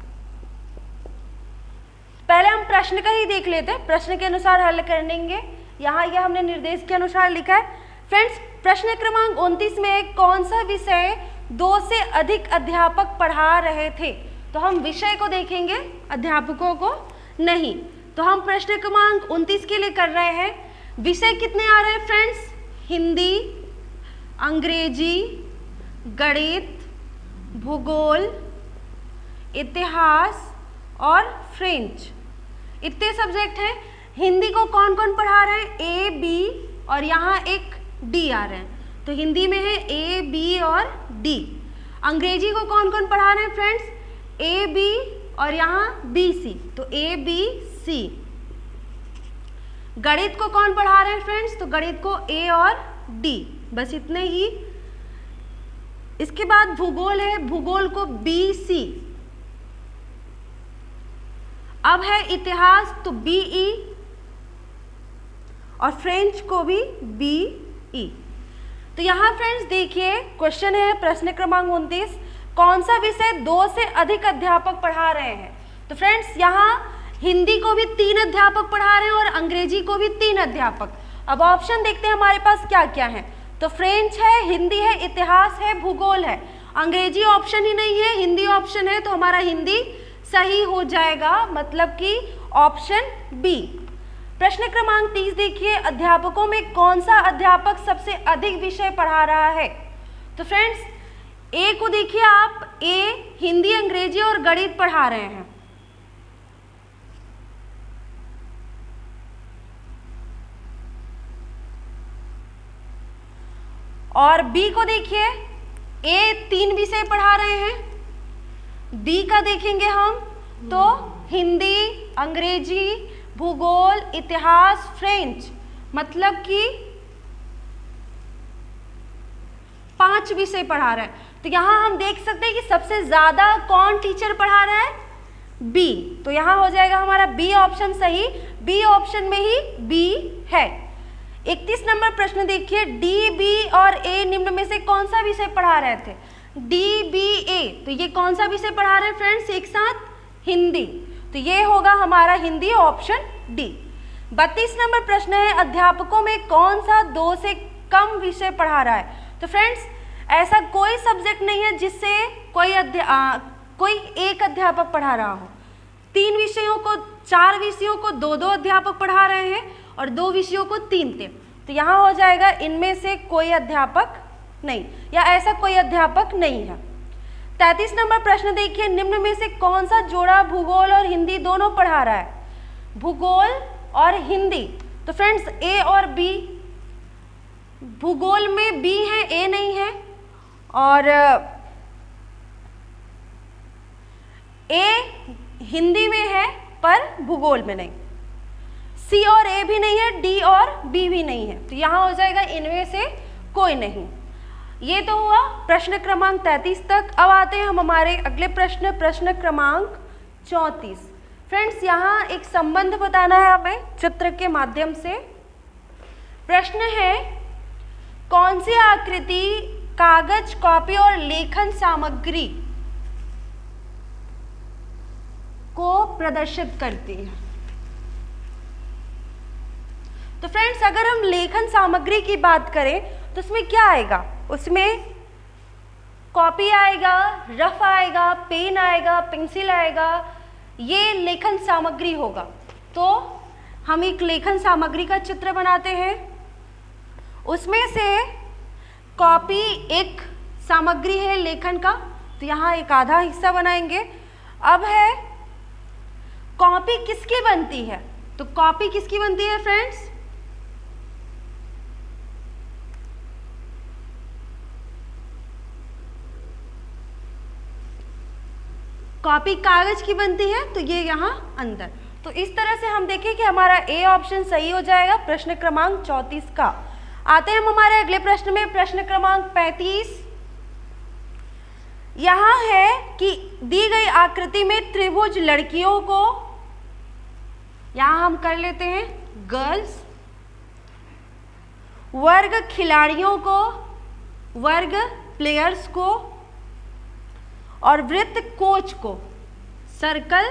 पहले हम प्रश्न का ही देख लेते हैं, प्रश्न के अनुसार हल करेंगे। यहाँ यह हमने निर्देश के अनुसार लिखा है। फ्रेंड्स प्रश्न क्रमांक 29 में कौन सा विषय 2 से अधिक अध्यापक पढ़ा रहे थे। तो हम विषय को देखेंगे, अध्यापकों को नहीं। तो हम प्रश्न क्रमांक 29 के लिए कर रहे हैं। विषय कितने आ रहे हैं फ्रेंड्स, हिंदी, अंग्रेजी, गणित, भूगोल, इतिहास और फ्रेंच, इतने सब्जेक्ट हैं। हिंदी को कौन कौन पढ़ा रहे हैं, ए बी और यहाँ एक डी आ रहे हैं, तो हिंदी में है ए बी और डी। अंग्रेजी को कौन कौन पढ़ा रहे हैं फ्रेंड्स, ए बी और यहाँ BC, तो ABC। गणित को कौन पढ़ा रहे हैं फ्रेंड्स? तो गणित को A और D, बस इतने ही। इसके बाद भूगोल है, भूगोल को BC। अब है इतिहास, तो BE, और फ्रेंच को भी BE। तो यहाँ फ्रेंड्स देखिए क्वेश्चन है प्रश्न क्रमांक 29, कौन सा विषय 2 से अधिक अध्यापक पढ़ा रहे हैं? तो फ्रेंड्स यहाँ हिंदी को भी 3 अध्यापक पढ़ा रहे हैं और अंग्रेजी को भी 3 अध्यापक। अब ऑप्शन देखते हैं हमारे पास क्या क्या है। तो फ्रेंच है, हिंदी है, इतिहास है, भूगोल है। अंग्रेजी ऑप्शन ही नहीं है, हिंदी ऑप्शन है, तो हमारा हिंदी सही हो जाएगा, मतलब कि ऑप्शन बी। प्रश्न क्रमांक 30 देखिए, अध्यापकों में कौन सा अध्यापक सबसे अधिक विषय पढ़ा रहा है? तो फ्रेंड्स ए को देखिए आप, ए हिंदी, अंग्रेजी और गणित पढ़ा रहे हैं। और बी को देखिए, ए 3 विषय पढ़ा रहे हैं। डी का देखेंगे हम तो हिंदी, अंग्रेजी, भूगोल, इतिहास, फ्रेंच, मतलब कि 5 विषय पढ़ा रहे हैं। तो यहाँ हम देख सकते हैं कि सबसे ज्यादा कौन टीचर पढ़ा रहा है? बी। तो यहाँ हो जाएगा हमारा बी ऑप्शन सही, बी ऑप्शन में ही बी है। 31 नंबर प्रश्न देखिए, डी, बी और ए निम्न में से कौन सा विषय पढ़ा रहे थे? डी, बी, ए, तो ये कौन सा विषय पढ़ा रहे हैं फ्रेंड्स एक साथ? हिंदी। तो ये होगा हमारा हिंदी, ऑप्शन डी। 32 नंबर प्रश्न है, अध्यापकों में कौन सा 2 से कम विषय पढ़ा रहा है? तो फ्रेंड्स ऐसा कोई सब्जेक्ट नहीं है जिससे कोई एक अध्यापक पढ़ा रहा हो। 3 विषयों को, 4 विषयों को 2-2 अध्यापक पढ़ा रहे हैं और 2 विषयों को 3-3। तो यहाँ हो जाएगा इनमें से कोई अध्यापक नहीं, या ऐसा कोई अध्यापक नहीं है। 33 नंबर प्रश्न देखिए, निम्न में से कौन सा जोड़ा भूगोल और हिंदी दोनों पढ़ा रहा है? भूगोल और हिंदी। तो फ्रेंड्स ए और बी, भूगोल में बी है, ए नहीं है, और ए हिंदी में है पर भूगोल में नहीं। सी और ए भी नहीं है, डी और बी भी नहीं है। तो यहाँ हो जाएगा इनमें से कोई नहीं। ये तो हुआ प्रश्न क्रमांक 33 तक। अब आते हैं हम हमारे अगले प्रश्न, प्रश्न क्रमांक 34। फ्रेंड्स यहाँ एक संबंध बताना है हमें चित्र के माध्यम से। प्रश्न है, कौन सी आकृति कागज, कॉपी और लेखन सामग्री को प्रदर्शित करती है? तो फ्रेंड्स अगर हम लेखन सामग्री की बात करें तो उसमें क्या आएगा? उसमें कॉपी आएगा, रफ आएगा, पेन आएगा, पेंसिल आएगा, ये लेखन सामग्री होगा। तो हम एक लेखन सामग्री का चित्र बनाते हैं। उसमें से कॉपी एक सामग्री है लेखन का, तो यहाँ एक आधा हिस्सा बनाएंगे। अब है कॉपी किसकी बनती है? तो कॉपी किसकी बनती है फ्रेंड्स? कॉपी कागज की बनती है, तो ये यहाँ अंदर। तो इस तरह से हम देखें कि हमारा ए ऑप्शन सही हो जाएगा प्रश्न क्रमांक 34 का। आते हैं हम हमारे अगले प्रश्न में, प्रश्न क्रमांक 35। यहाँ है कि दी गई आकृति में त्रिभुज लड़कियों को, यहाँ हम कर लेते हैं गर्ल्स, वर्ग खिलाड़ियों को, वर्ग प्लेयर्स को, और वृत्त कोच को, सर्कल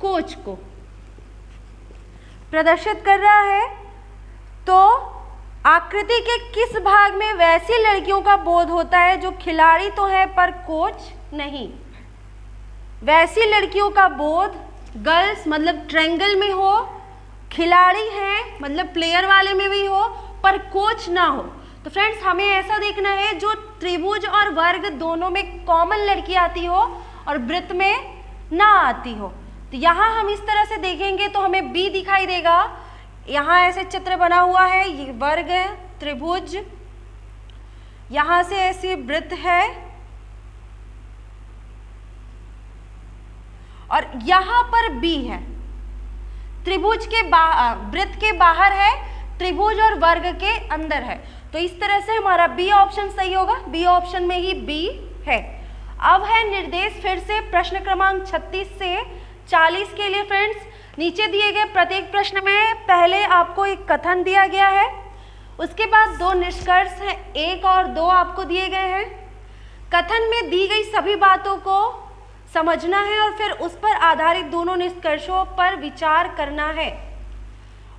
कोच को प्रदर्शित कर रहा है। तो आकृति के किस भाग में वैसी लड़कियों का बोध होता है जो खिलाड़ी तो है पर कोच नहीं? वैसी लड़कियों का बोध गर्ल्स मतलब ट्रायंगल में हो, खिलाड़ी हैं मतलब प्लेयर वाले में भी हो, पर कोच ना हो। तो फ्रेंड्स हमें ऐसा देखना है जो त्रिभुज और वर्ग दोनों में कॉमन लड़की आती हो और वृत्त में ना आती हो। तो यहाँ हम इस तरह से देखेंगे तो हमें बी दिखाई देगा। यहाँ ऐसे चित्र बना हुआ है, ये वर्ग है, त्रिभुज, यहाँ से ऐसे वृत्त है, और यहाँ पर बी है, त्रिभुज के वृत्त के बाहर है, त्रिभुज और वर्ग के अंदर है। तो इस तरह से हमारा बी ऑप्शन सही होगा, बी ऑप्शन में ही बी है। अब है निर्देश फिर से प्रश्न क्रमांक 36 से 40 के लिए फ्रेंड्स। नीचे दिए गए प्रत्येक प्रश्न में पहले आपको एक कथन दिया गया है, उसके बाद 2 निष्कर्ष हैं, 1 और 2 आपको दिए गए हैं। कथन में दी गई सभी बातों को समझना है और फिर उस पर आधारित दोनों निष्कर्षों पर विचार करना है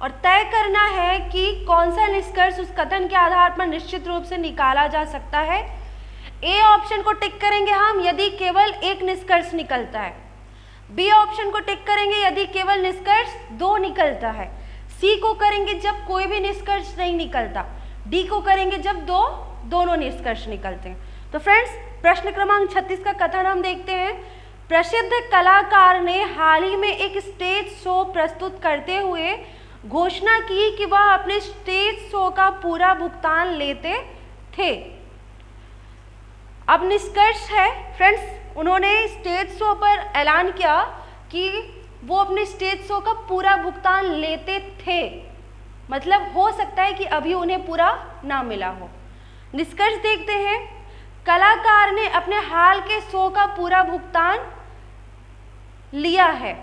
और तय करना है कि कौन सा निष्कर्ष उस कथन के आधार पर निश्चित रूप से निकाला जा सकता है। ए ऑप्शन को टिक करेंगे हम यदि केवल एक निष्कर्ष निकलता है, बी ऑप्शन को टिक करेंगे यदि केवल निष्कर्ष 2 निकलता है, सी को करेंगे जब कोई भी निष्कर्ष नहीं निकलता, डी को करेंगे जब दोनों निष्कर्ष निकलते हैं। तो फ्रेंड्स प्रश्न क्रमांक 36 का कथन हम देखते हैं। प्रसिद्ध कलाकार ने हाल ही में एक स्टेज शो प्रस्तुत करते हुए घोषणा की कि वह अपने स्टेज शो का पूरा भुगतान लेते थे। अब निष्कर्ष है फ्रेंड्स, उन्होंने स्टेज शो पर ऐलान किया कि वो अपने स्टेज शो का पूरा भुगतान लेते थे, मतलब हो सकता है कि अभी उन्हें पूरा ना मिला हो। निष्कर्ष देखते हैं, कलाकार ने अपने हाल के शो का पूरा भुगतान लिया है।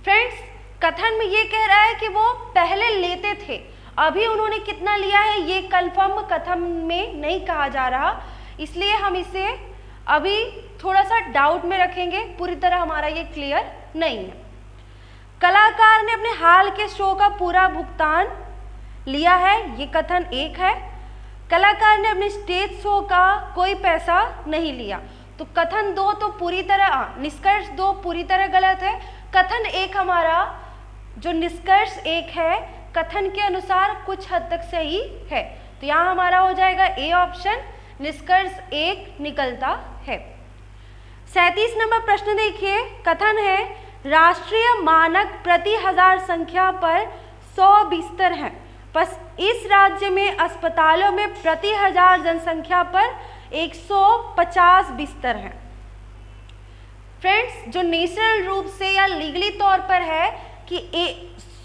फ्रेंड्स कथन में ये कह रहा है कि वो पहले लेते थे, अभी उन्होंने कितना लिया है ये कंफर्म कथन में नहीं कहा जा रहा, इसलिए हम इसे अभी थोड़ा सा डाउट में रखेंगे, पूरी तरह हमारा ये क्लियर नहीं है। कलाकार ने अपने हाल के शो का पूरा भुगतान लिया है, ये कथन 1 है। कलाकार ने अपने स्टेज शो का कोई पैसा नहीं लिया, तो कथन 2 तो पूरी तरह, निष्कर्ष 2 पूरी तरह गलत है। कथन 1 हमारा जो निष्कर्ष 1 है कथन के अनुसार कुछ हद तक सही है, तो यहाँ हमारा हो जाएगा ए ऑप्शन, निष्कर्ष 1 निकलता है। 37 नंबर प्रश्न देखिए, कथन है राष्ट्रीय मानक प्रति 1000 संख्या पर 100 बिस्तर हैं, बस इस राज्य में अस्पतालों में प्रति 1000 जनसंख्या पर 150 बिस्तर हैं। फ्रेंड्स जो नेशनल रूप से या लीगली तौर पर है कि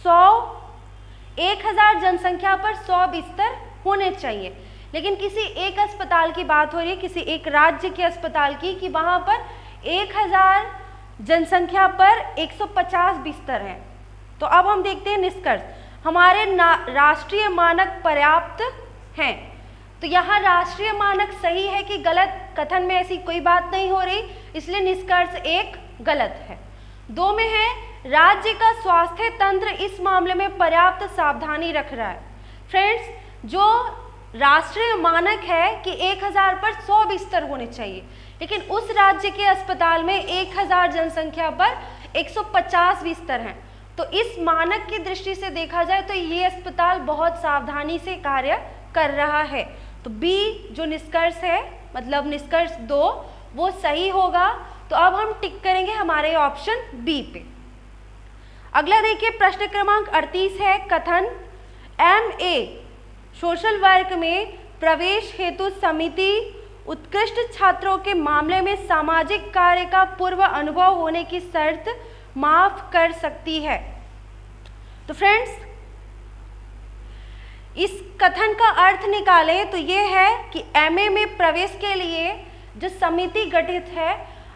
1000 जनसंख्या पर 100 बिस्तर होने चाहिए, लेकिन किसी एक अस्पताल की बात हो रही है, किसी एक राज्य के अस्पताल की, कि वहाँ पर 1000 जनसंख्या पर 150 बिस्तर हैं। तो अब हम देखते हैं निष्कर्ष, हमारे राष्ट्रीय मानक पर्याप्त हैं, तो यहाँ राष्ट्रीय मानक सही है कि गलत, कथन में ऐसी कोई बात नहीं हो रही, इसलिए निष्कर्ष 1 गलत है। 2 में है राज्य का स्वास्थ्य तंत्र इस मामले में पर्याप्त सावधानी रख रहा है। फ्रेंड्स जो राष्ट्रीय मानक है कि 1000 पर 100 बिस्तर होने चाहिए, लेकिन उस राज्य के अस्पताल में 1000 जनसंख्या पर 150 बिस्तर हैं, तो इस मानक की दृष्टि से देखा जाए तो ये अस्पताल बहुत सावधानी से कार्य कर रहा है, तो बी जो निष्कर्ष है, मतलब निष्कर्ष 2 वो सही होगा। तो अब हम टिक करेंगे हमारे ऑप्शन बी पे। अगला देखिए प्रश्न क्रमांक 38 है, कथन MA सोशल वर्क में प्रवेश हेतु समिति उत्कृष्ट छात्रों के मामले में सामाजिक कार्य का पूर्व अनुभव होने की शर्त माफ कर सकती है। तो फ्रेंड्स इस कथन का अर्थ निकालें तो ये है कि MA में प्रवेश के लिए जो समिति गठित है,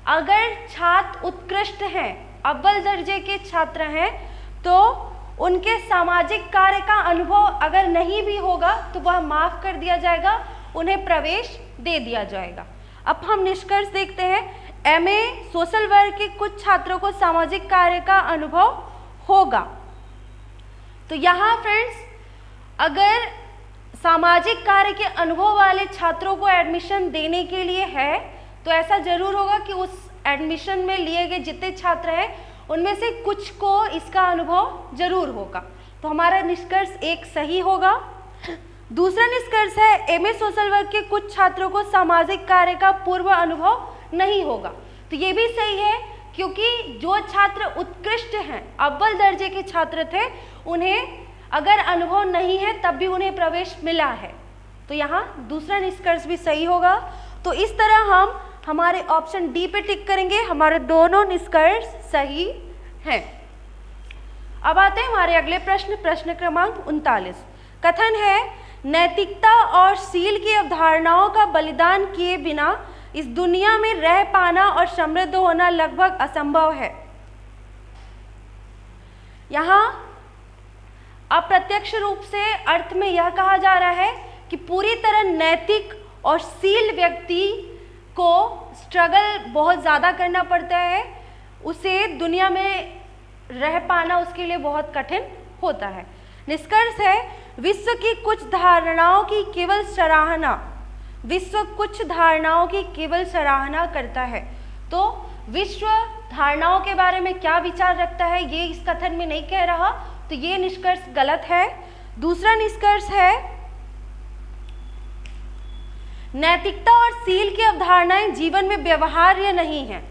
अगर छात्र उत्कृष्ट हैं, अव्वल दर्जे के छात्र हैं, तो उनके सामाजिक कार्य का अनुभव अगर नहीं भी होगा तो वह माफ कर दिया जाएगा, उन्हें प्रवेश दे दिया जाएगा। अब हम निष्कर्ष देखते हैं, MA सोशल वर्क के कुछ छात्रों को सामाजिक कार्य का अनुभव होगा। तो यहाँ फ्रेंड्स अगर सामाजिक कार्य के अनुभव वाले छात्रों को एडमिशन देने के लिए है तो ऐसा जरूर होगा कि उस एडमिशन में लिए गए जितने छात्र हैं उनमें से कुछ को इसका अनुभव जरूर होगा, तो हमारा निष्कर्ष 1 सही होगा। दूसरा निष्कर्ष है MA सोशल वर्क के कुछ छात्रों को सामाजिक कार्य का पूर्व अनुभव नहीं होगा, तो ये भी सही है क्योंकि जो छात्र उत्कृष्ट हैं, अव्वल दर्जे के छात्र थे, उन्हें अगर अनुभव नहीं है तब भी उन्हें प्रवेश मिला है, तो यहाँ दूसरा निष्कर्ष भी सही होगा। तो इस तरह हम हमारे ऑप्शन डी पे टिक करेंगे, हमारे दोनों निष्कर्ष सही हैं। अब आते हैं हमारे अगले प्रश्न, प्रश्न क्रमांक 39। कथन है, नैतिकता और शील की अवधारणाओं का बलिदान किए बिना इस दुनिया में रह पाना और समृद्ध होना लगभग असंभव है। यहाँ अप्रत्यक्ष रूप से अर्थ में यह कहा जा रहा है कि पूरी तरह नैतिक और शील व्यक्ति को स्ट्रगल बहुत ज़्यादा करना पड़ता है, उसे दुनिया में रह पाना उसके लिए बहुत कठिन होता है। निष्कर्ष है, विश्व की कुछ धारणाओं की केवल सराहना, विश्व कुछ धारणाओं की केवल सराहना करता है। तो विश्व धारणाओं के बारे में क्या विचार रखता है ये इस कथन में नहीं कह रहा, तो ये निष्कर्ष गलत है। दूसरा निष्कर्ष है, नैतिकता और शील की अवधारणाएं जीवन में व्यवहार्य नहीं है।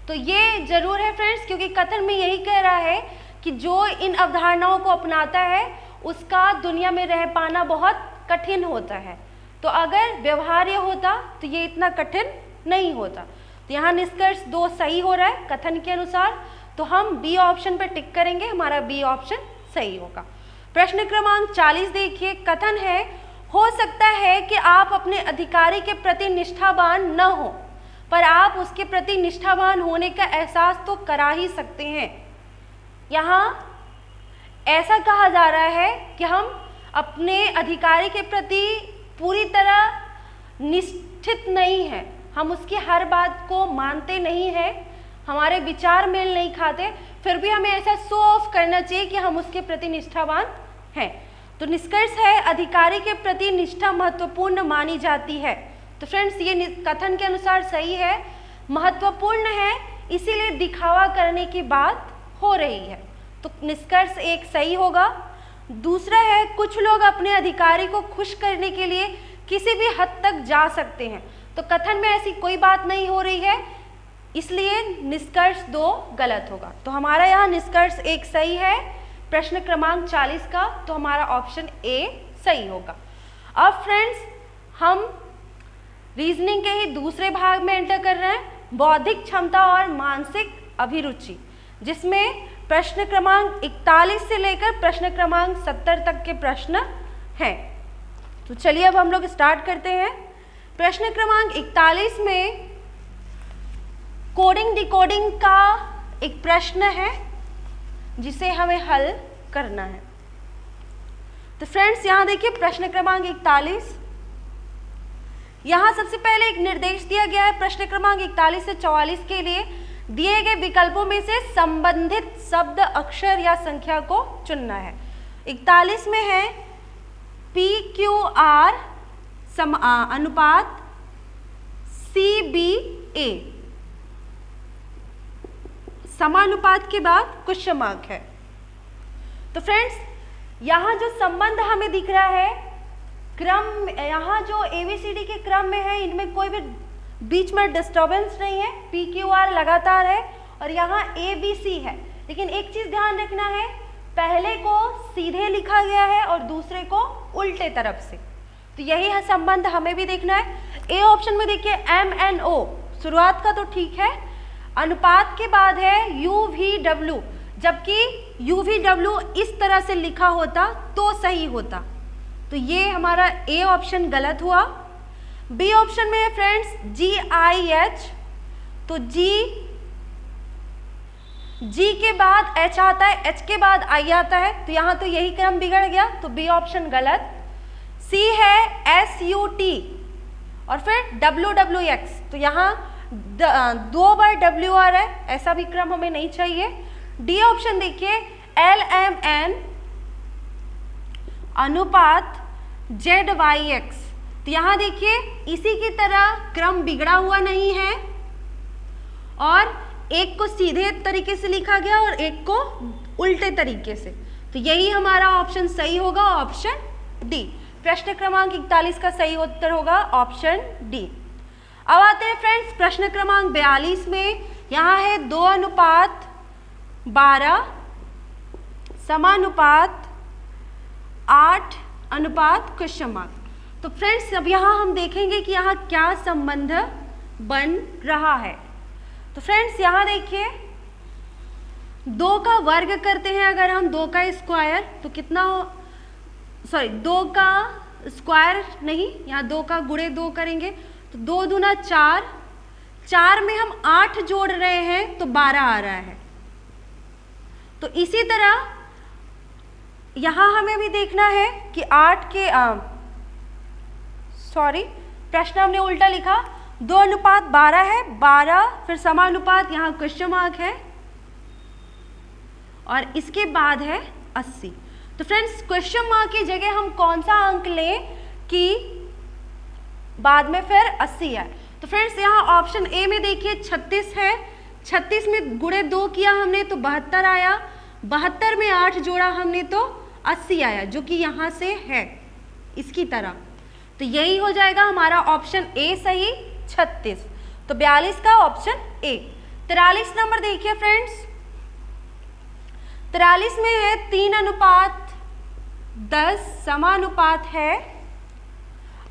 तो ये जरूर है फ्रेंड्स, क्योंकि कथन में यही कह रहा है कि जो इन अवधारणाओं को अपनाता है उसका दुनिया में रह पाना बहुत कठिन होता है। तो अगर व्यवहार्य होता तो ये इतना कठिन नहीं होता। तो यहाँ निष्कर्ष 2 सही हो रहा है कथन के अनुसार, तो हम बी ऑप्शन पर टिक करेंगे, हमारा बी ऑप्शन सही होगा। प्रश्न क्रमांक 40 देखिए, कथन है, हो सकता है कि आप अपने अधिकारी के प्रति निष्ठावान न हो, पर आप उसके प्रति निष्ठावान होने का एहसास तो करा ही सकते हैं। यहाँ ऐसा कहा जा रहा है कि हम अपने अधिकारी के प्रति पूरी तरह निष्ठित नहीं हैं, हम उसकी हर बात को मानते नहीं हैं, हमारे विचार मेल नहीं खाते, फिर भी हमें ऐसा शो ऑफ करना चाहिए कि हम उसके प्रति निष्ठावान हैं। तो निष्कर्ष है, अधिकारी के प्रति निष्ठा महत्वपूर्ण मानी जाती है। तो फ्रेंड्स ये कथन के अनुसार सही है, महत्वपूर्ण है, इसीलिए दिखावा करने की बात हो रही है। तो निष्कर्ष 1 सही होगा। दूसरा है, कुछ लोग अपने अधिकारी को खुश करने के लिए किसी भी हद तक जा सकते हैं। तो कथन में ऐसी कोई बात नहीं हो रही है, इसलिए निष्कर्ष 2 गलत होगा। तो हमारा यहाँ निष्कर्ष 1 सही है प्रश्न क्रमांक 40 का, तो हमारा ऑप्शन ए सही होगा। अब फ्रेंड्स हम रीजनिंग के ही दूसरे भाग में एंटर कर रहे हैं, बौद्धिक क्षमता और मानसिक अभिरुचि, जिसमें प्रश्न क्रमांक 41 से लेकर प्रश्न क्रमांक 70 तक के प्रश्न हैं। तो चलिए अब हम लोग स्टार्ट करते हैं। प्रश्न क्रमांक 41 में कोडिंग डिकोडिंग का एक प्रश्न है जिसे हमें हल करना है। तो फ्रेंड्स यहाँ देखिए प्रश्न क्रमांक 41, यहाँ सबसे पहले एक निर्देश दिया गया है प्रश्न क्रमांक 41 से 44 के लिए दिए गए विकल्पों में से संबंधित शब्द, अक्षर या संख्या को चुनना है। 41 में है PQR अनुपात CBA, समानुपात के बाद क्वेश्चन मार्क है। तो फ्रेंड्स यहाँ जो संबंध हमें दिख रहा है क्रम, यहाँ जो ABCD के क्रम में है, इनमें कोई भी बीच में डिस्टर्बेंस नहीं है, PQR लगातार है और यहाँ ABC है। लेकिन एक चीज ध्यान रखना है, पहले को सीधे लिखा गया है और दूसरे को उल्टे तरफ से, तो यही है संबंध हमें भी देखना है। ए ऑप्शन में देखिए MNO, शुरुआत का तो ठीक है, अनुपात के बाद है UVW, जबकि UVW इस तरह से लिखा होता तो सही होता, तो ये हमारा ए ऑप्शन गलत हुआ। बी ऑप्शन में है फ्रेंड्स GIH, तो G के बाद H आता है, H के बाद I आता है, तो यहाँ तो यही क्रम बिगड़ गया, तो बी ऑप्शन गलत। C है SUT और फिर WWX, तो यहाँ 2 बार W आ रहा है, ऐसा भी क्रम हमें नहीं चाहिए। डी ऑप्शन देखिए LMN अनुपात ZYX, तो यहाँ देखिए इसी की तरह क्रम बिगड़ा हुआ नहीं है और एक को सीधे तरीके से लिखा गया और एक को उल्टे तरीके से, तो यही हमारा ऑप्शन सही होगा, ऑप्शन डी। प्रश्न क्रमांक 41 का सही उत्तर होगा ऑप्शन डी। अब आते हैं फ्रेंड्स प्रश्न क्रमांक 42 में, यहाँ है 2:12 समानुपात 8 अनुपात क्वेश्चन मार्क। तो फ्रेंड्स अब यहाँ हम देखेंगे कि यहाँ क्या संबंध बन रहा है। तो फ्रेंड्स यहाँ देखिए 2 का वर्ग करते हैं अगर हम 2 का स्क्वायर तो कितना हो, सॉरी 2 का स्क्वायर नहीं, यहाँ 2 का गुणे 2 करेंगे तो 2 दूना 4, 4 में हम 8 जोड़ रहे हैं तो 12 आ रहा है। तो इसी तरह यहाँ हमें भी देखना है कि 8 के प्रश्न हमने उल्टा लिखा, 2:12 है, 12 फिर समानुपात, यहाँ क्वेश्चन मार्क है और इसके बाद है 80। तो फ्रेंड्स क्वेश्चन मार्क की जगह हम कौन सा अंक लें कि बाद में फिर 80 आए। तो फ्रेंड्स यहाँ ऑप्शन ए में देखिए 36 है, 36 में गुणे 2 किया हमने तो 72 आया, 72 में 8 जोड़ा हमने तो 80 आया, जो कि यहाँ से है इसकी तरह। तो यही हो जाएगा हमारा ऑप्शन ए सही 36। तो 42 का ऑप्शन ए। 43 नंबर देखिए फ्रेंड्स, 43 में है 3:10 समानुपात है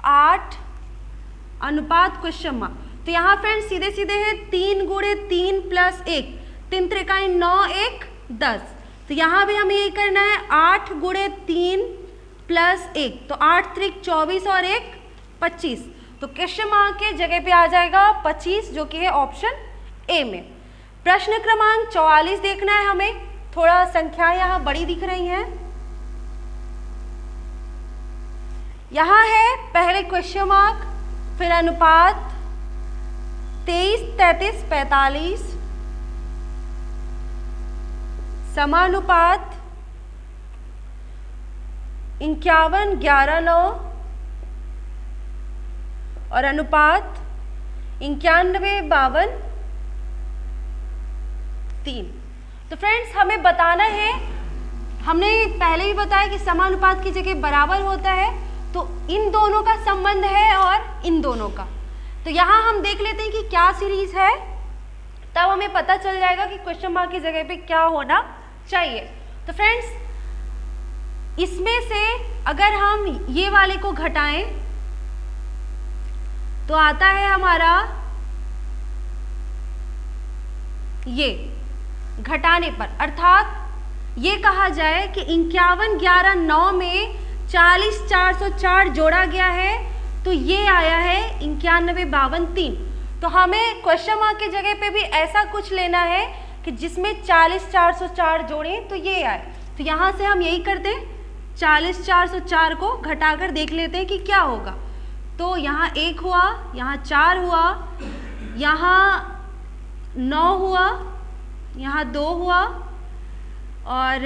8 अनुपात क्वेश्चन मार्क। तो यहाँ फ्रेंड्स सीधे सीधे है 3 गुणे 3 प्लस 1, 3 त्रिकाई 9 1 10। तो यहाँ भी हमें यही करना है 8 गुणे 3 प्लस 1, तो 8 त्रिक 24 और 1 25। तो क्वेश्चन मार्क के जगह पे आ जाएगा 25, जो कि है ऑप्शन ए में। प्रश्न क्रमांक 44 देखना है हमें, थोड़ा संख्याएं यहाँ बड़ी दिख रही हैं। यहाँ है पहले क्वेश्चन मार्क, फिर अनुपात 23 33 45, समानुपात 51 11 9 और अनुपात 91 52 3। तो फ्रेंड्स हमें बताना है, हमने पहले ही बताया कि समानुपात की जगह बराबर होता है, तो इन दोनों का संबंध है और इन दोनों का। तो यहाँ हम देख लेते हैं कि क्या सीरीज है, तब हमें पता चल जाएगा कि क्वेश्चन मार्क की जगह पे क्या होना चाहिए। तो फ्रेंड्स इसमें से अगर हम ये वाले को घटाएं तो आता है हमारा ये घटाने पर, अर्थात ये कहा जाए कि 51 11 9 में 40 404 जोड़ा गया है तो ये आया है 91 52 3। तो हमें क्वेश्चन मार्क की जगह पे भी ऐसा कुछ लेना है कि जिसमें 40 404 जोड़ें तो ये आए। तो यहाँ से हम यही करते हैं, 40 404 को घटाकर देख लेते हैं कि क्या होगा। तो यहाँ 1 हुआ, यहाँ 4 हुआ, यहाँ 9 हुआ, यहाँ 2 हुआ और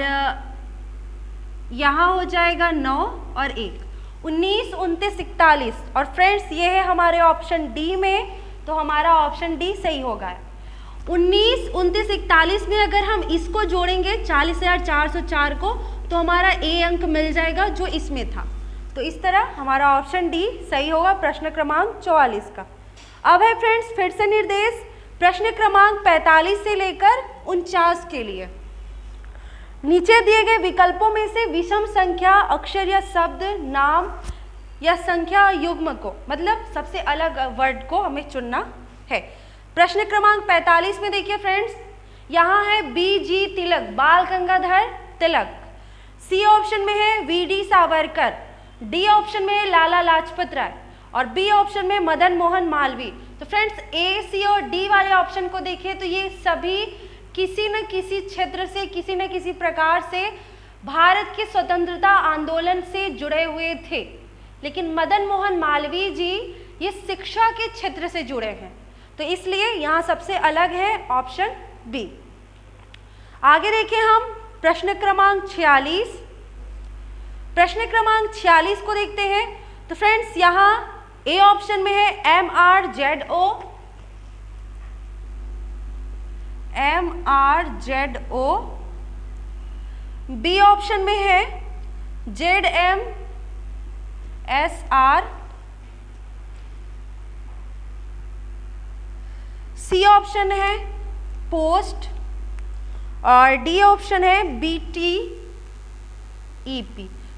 यहाँ हो जाएगा 9 और 1, 19 29 41। और फ्रेंड्स ये है हमारे ऑप्शन डी में, तो हमारा ऑप्शन डी सही होगा। 19 29 41 में अगर हम इसको जोड़ेंगे 40,404 को तो हमारा ए अंक मिल जाएगा जो इसमें था। तो इस तरह हमारा ऑप्शन डी सही होगा प्रश्न क्रमांक 44 का। अब है फ्रेंड्स फिर से निर्देश प्रश्न क्रमांक 45 से लेकर 49 के लिए। नीचे दिए गए विकल्पों में से विषम संख्या अक्षर या शब्द नाम या संख्या युग्म को, मतलब सबसे अलग वर्ड को हमें चुनना है। प्रश्न क्रमांक 45 में देखिए फ्रेंड्स, यहाँ है BG तिलक, बाल गंगाधर तिलक। सी ऑप्शन में है VD सावरकर, डी ऑप्शन में है लाला लाजपत राय और बी ऑप्शन में मदन मोहन मालवीय। तो फ्रेंड्स ए सी और डी वाले ऑप्शन को देखिए तो ये सभी किसी न किसी क्षेत्र से, किसी न किसी प्रकार से भारत के स्वतंत्रता आंदोलन से जुड़े हुए थे, लेकिन मदन मोहन मालवीय जी ये शिक्षा के क्षेत्र से जुड़े हैं, तो इसलिए यहाँ सबसे अलग है ऑप्शन बी। आगे देखें हम प्रश्न क्रमांक 46। प्रश्न क्रमांक 46 को देखते हैं। तो फ्रेंड्स यहाँ ए ऑप्शन में है MRZO, बी ऑप्शन में है ZMSR, सी ऑप्शन है पोस्ट और डी ऑप्शन है BTEP।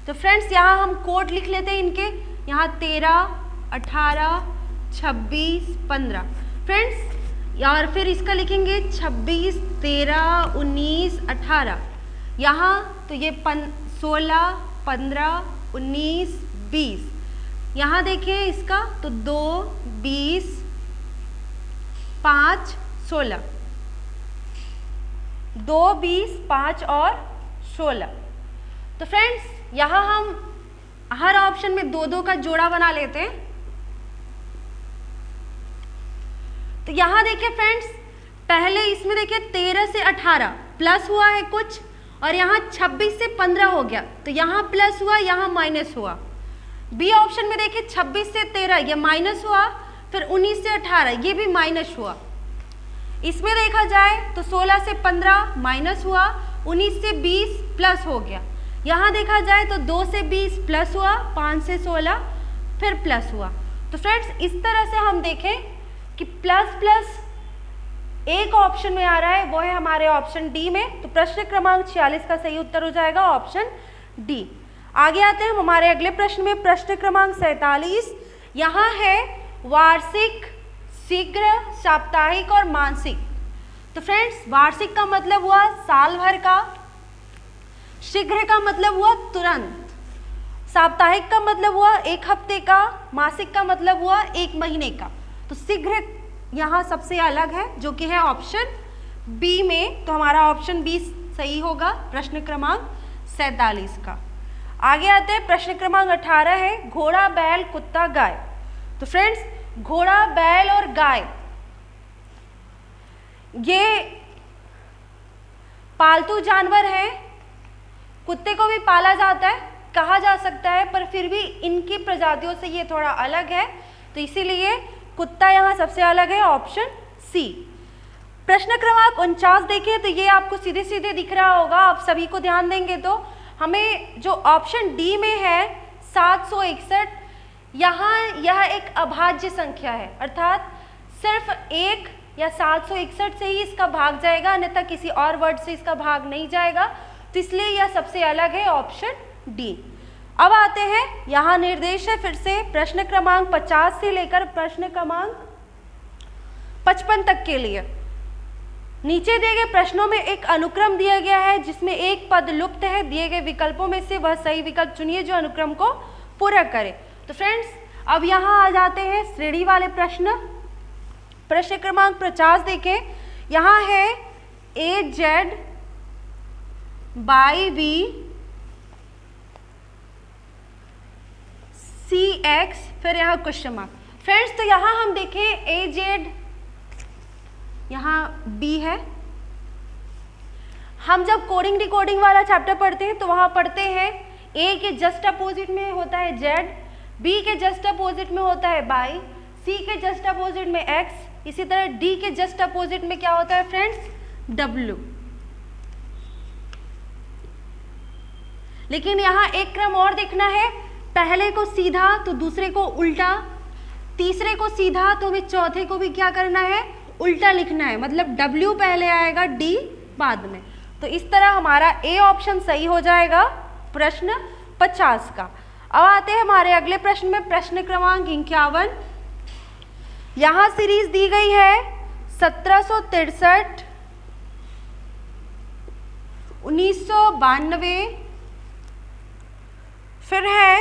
तो फ्रेंड्स यहाँ हम कोड लिख लेते हैं इनके, यहाँ 13 18 26 15। फ्रेंड्स और फिर इसका लिखेंगे 26, 13, 19, 18, यहाँ तो ये 16, 15, 19, 20, यहाँ देखिए इसका तो 2, 20, 5, 16, 2, 20, 5 और 16। तो फ्रेंड्स यहाँ हम हर ऑप्शन में 2-2 का जोड़ा बना लेते हैं। तो यहाँ देखिए फ्रेंड्स, पहले इसमें देखिए 13 से 18 प्लस हुआ है कुछ, और यहाँ 26 से 15 हो गया, तो यहाँ प्लस हुआ, यहाँ माइनस हुआ। बी ऑप्शन में देखिए 26 से 13 ये माइनस हुआ, फिर 19 से 18 ये भी माइनस हुआ। इसमें देखा जाए तो 16 से 15 माइनस हुआ, 19 से 20 प्लस हो गया। यहाँ देखा जाए तो 2 से 20 प्लस हुआ, 5 से 16 फिर प्लस हुआ। तो फ्रेंड्स इस तरह से हम देखें कि प्लस प्लस एक ऑप्शन में आ रहा है, वो है हमारे ऑप्शन डी में। तो प्रश्न क्रमांक 46 का सही उत्तर हो जाएगा ऑप्शन डी। आगे आते हैं हम हमारे अगले प्रश्न में, प्रश्न क्रमांक 47। यहाँ है वार्षिक, शीघ्र, साप्ताहिक और मासिक। तो फ्रेंड्स वार्षिक का मतलब हुआ साल भर का, शीघ्र का मतलब हुआ तुरंत, साप्ताहिक का मतलब हुआ एक हफ्ते का, मासिक का मतलब हुआ एक महीने का। तो शीघ्र यहाँ सबसे अलग है, जो कि है ऑप्शन बी में। तो हमारा ऑप्शन बी सही होगा प्रश्न क्रमांक 47 का। आगे आते हैं प्रश्न क्रमांक 18 है घोड़ा, बैल, कुत्ता, गाय। तो फ्रेंड्स घोड़ा, बैल और गाय ये पालतू जानवर हैं। कुत्ते को भी पाला जाता है, कहा जा सकता है, पर फिर भी इनकी प्रजातियों से ये थोड़ा अलग है, तो इसीलिए कुत्ता यहाँ सबसे अलग है, ऑप्शन सी। प्रश्न क्रमांक 49 देखिए, तो ये आपको सीधे सीधे दिख रहा होगा, आप सभी को ध्यान देंगे तो हमें जो ऑप्शन डी में है 761, यहाँ यह एक अभाज्य संख्या है, अर्थात सिर्फ 1 या 761 से ही इसका भाग जाएगा, अन्यथा किसी और वर्ड से इसका भाग नहीं जाएगा, तो इसलिए यह सबसे अलग है, ऑप्शन डी। अब आते हैं, यहाँ निर्देश है फिर से प्रश्न क्रमांक 50 से लेकर प्रश्न क्रमांक 55 तक के लिए। नीचे दिए गए प्रश्नों में एक अनुक्रम दिया गया है जिसमें एक पद लुप्त है, दिए गए विकल्पों में से वह सही विकल्प चुनिए जो अनुक्रम को पूरा करे। तो फ्रेंड्स अब यहाँ आ जाते हैं श्रेणी वाले प्रश्न। प्रश्न क्रमांक 50 देखें, यहाँ है AZ by V CX, फिर यहाँ क्वेश्चन मार्क। फ्रेंड्स तो यहाँ हम देखें AZ, यहाँ B है। हम जब कोडिंग डिकोडिंग वाला चैप्टर पढ़ते हैं तो वहाँ पढ़ते हैं A के जस्ट अपोजिट में होता है Z, B के जस्ट अपोजिट में होता है Y, C के जस्ट अपोजिट में X, इसी तरह D के जस्ट अपोजिट में क्या होता है फ्रेंड्स, W। लेकिन यहाँ एक क्रम और देखना है, पहले को सीधा तो दूसरे को उल्टा, तीसरे को सीधा तो हमें चौथे को भी क्या करना है, उल्टा लिखना है, मतलब W पहले आएगा, D बाद में। तो इस तरह हमारा A ऑप्शन सही हो जाएगा प्रश्न 50 का। अब आते हैं हमारे अगले प्रश्न में, प्रश्न क्रमांक 51। यहाँ सीरीज दी गई है 1763, 1992, फिर है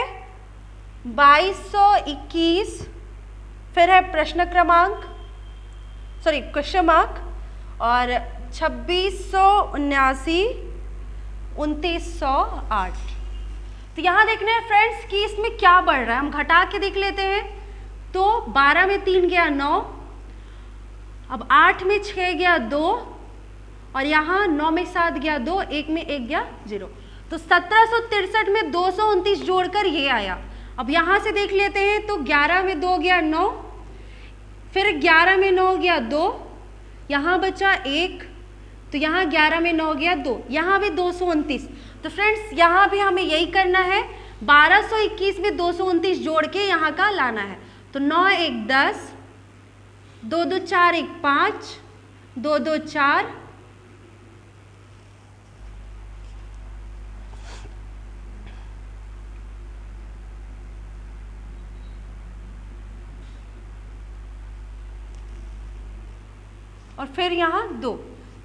2221, फिर है प्रश्न क्रमांक क्वेश्चन मार्क, और 2679, 2908। तो यहाँ देखना है फ्रेंड्स कि इसमें क्या बढ़ रहा है, हम घटा के देख लेते हैं। तो 12 में 3 गया 9, अब 8 में 6 गया 2, और यहाँ 9 में 7 गया 2, 1 में 1 गया 0। तो 1763 में 229 जोड़कर ये आया। अब यहाँ से देख लेते हैं, तो 11 में 2 गया 9, फिर 11 में 9 गया 2, यहाँ बचा 1, तो यहाँ 11 में 9 गया 2, यहाँ भी 229। तो फ्रेंड्स यहाँ भी हमें यही करना है, 1221 में 229 जोड़ के यहाँ का लाना है। तो 9 1 10, 2 2 4 1 5, 2 2 4, और फिर यहाँ 2,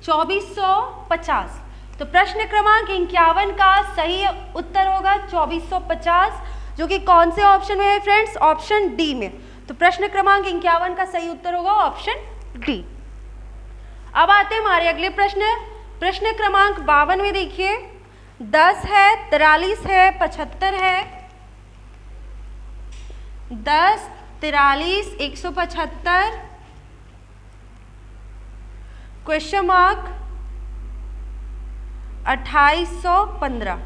2450। तो प्रश्न क्रमांक 51 का सही उत्तर होगा 2450, जो कि कौन से ऑप्शन में है फ्रेंड्स? ऑप्शन डी में। तो प्रश्न क्रमांक 51 का सही उत्तर होगा ऑप्शन डी। अब आते हैं हमारे अगले प्रश्न। प्रश्न क्रमांक 52 में देखिए 10 है, 43 है, 75 है। 10, 43, 175, क्वेश्चन मार्क 2815।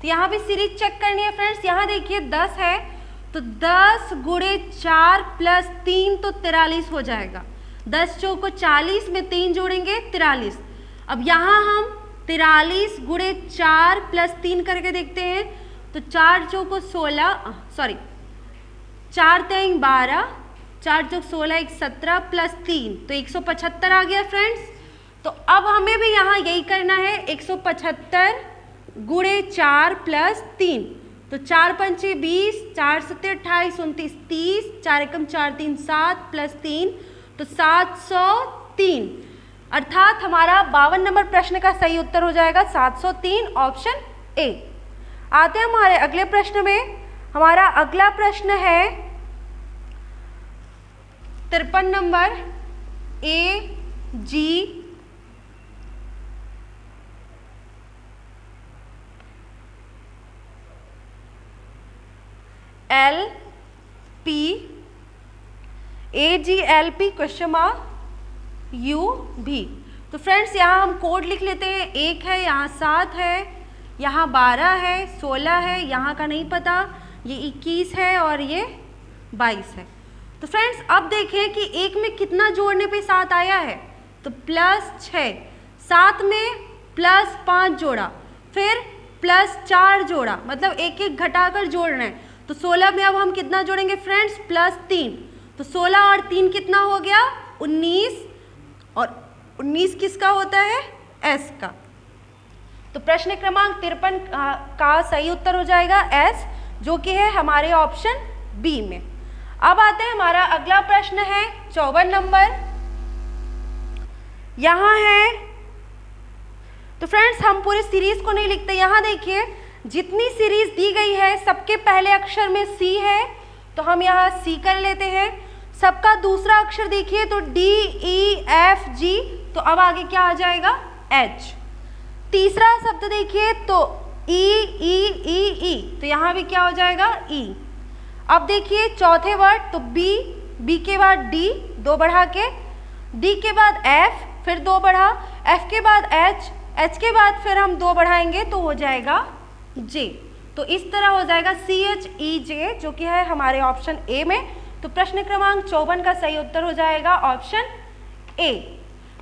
तो यहाँ भी सीरीज चेक करनी है फ्रेंड्स। यहाँ देखिए 10 है तो 10 गुणे 4 प्लस 3 तो 43 हो जाएगा। 10 चौको 40 में 3 जोड़ेंगे 43। अब यहाँ हम 43 गुणे 4 प्लस 3 करके देखते हैं। तो 4 चौको 16, सॉरी 4 तेईं 12, 4 चौक 16, 1 17 प्लस 3 तो 175 आ गया फ्रेंड्स। तो अब हमें भी यहाँ यही करना है, 175 गुणे 4 प्लस 3। तो 4 पंचे 20, 4 सत्ते 28, 29, 30, 4 एकम 4 3 7 प्लस 3 तो 703। अर्थात हमारा 52 नंबर प्रश्न का सही उत्तर हो जाएगा 703, ऑप्शन ए। आते हैं हमारे अगले प्रश्न में। हमारा अगला प्रश्न है 53 number, A G L P, AGLP question mark UV। तो फ्रेंड्स यहाँ हम कोड लिख लेते हैं। 1 है, यहाँ 7 है, यहाँ 12 है, 16 है, यहाँ का नहीं पता, ये 21 है और ये 22 है। तो फ्रेंड्स अब देखें कि 1 में कितना जोड़ने पे 7 आया है। तो प्लस 6, 7 में प्लस 5 जोड़ा, फिर प्लस 4 जोड़ा, मतलब एक एक घटाकर जोड़ना है। तो 16 में अब हम कितना जोड़ेंगे फ्रेंड्स? प्लस 3। तो 16 और 3 कितना हो गया? 19, और 19 किसका होता है? S का। तो प्रश्न क्रमांक 53 का सही उत्तर हो जाएगा S, जो कि है हमारे ऑप्शन बी में। अब आते हैं हमारा अगला प्रश्न है 54 नंबर। यहाँ है, तो फ्रेंड्स हम पूरी सीरीज को नहीं लिखते। यहाँ देखिए जितनी सीरीज दी गई है सबके पहले अक्षर में C है, तो हम यहाँ C कर लेते हैं। सबका दूसरा अक्षर देखिए तो D, E, F, G, तो अब आगे क्या आ जाएगा? H। तीसरा शब्द देखिए तो E, E, E, E, तो यहाँ भी क्या हो जाएगा? E। अब देखिए चौथे वर्ड तो B, B के बाद D, 2 बढ़ा के, D के बाद F, फिर 2 बढ़ा, F के बाद H, H के बाद फिर हम 2 बढ़ाएंगे तो हो जाएगा J। तो इस तरह हो जाएगा CHEJ, जो कि है हमारे ऑप्शन ए में। तो प्रश्न क्रमांक 54 का सही उत्तर हो जाएगा ऑप्शन ए।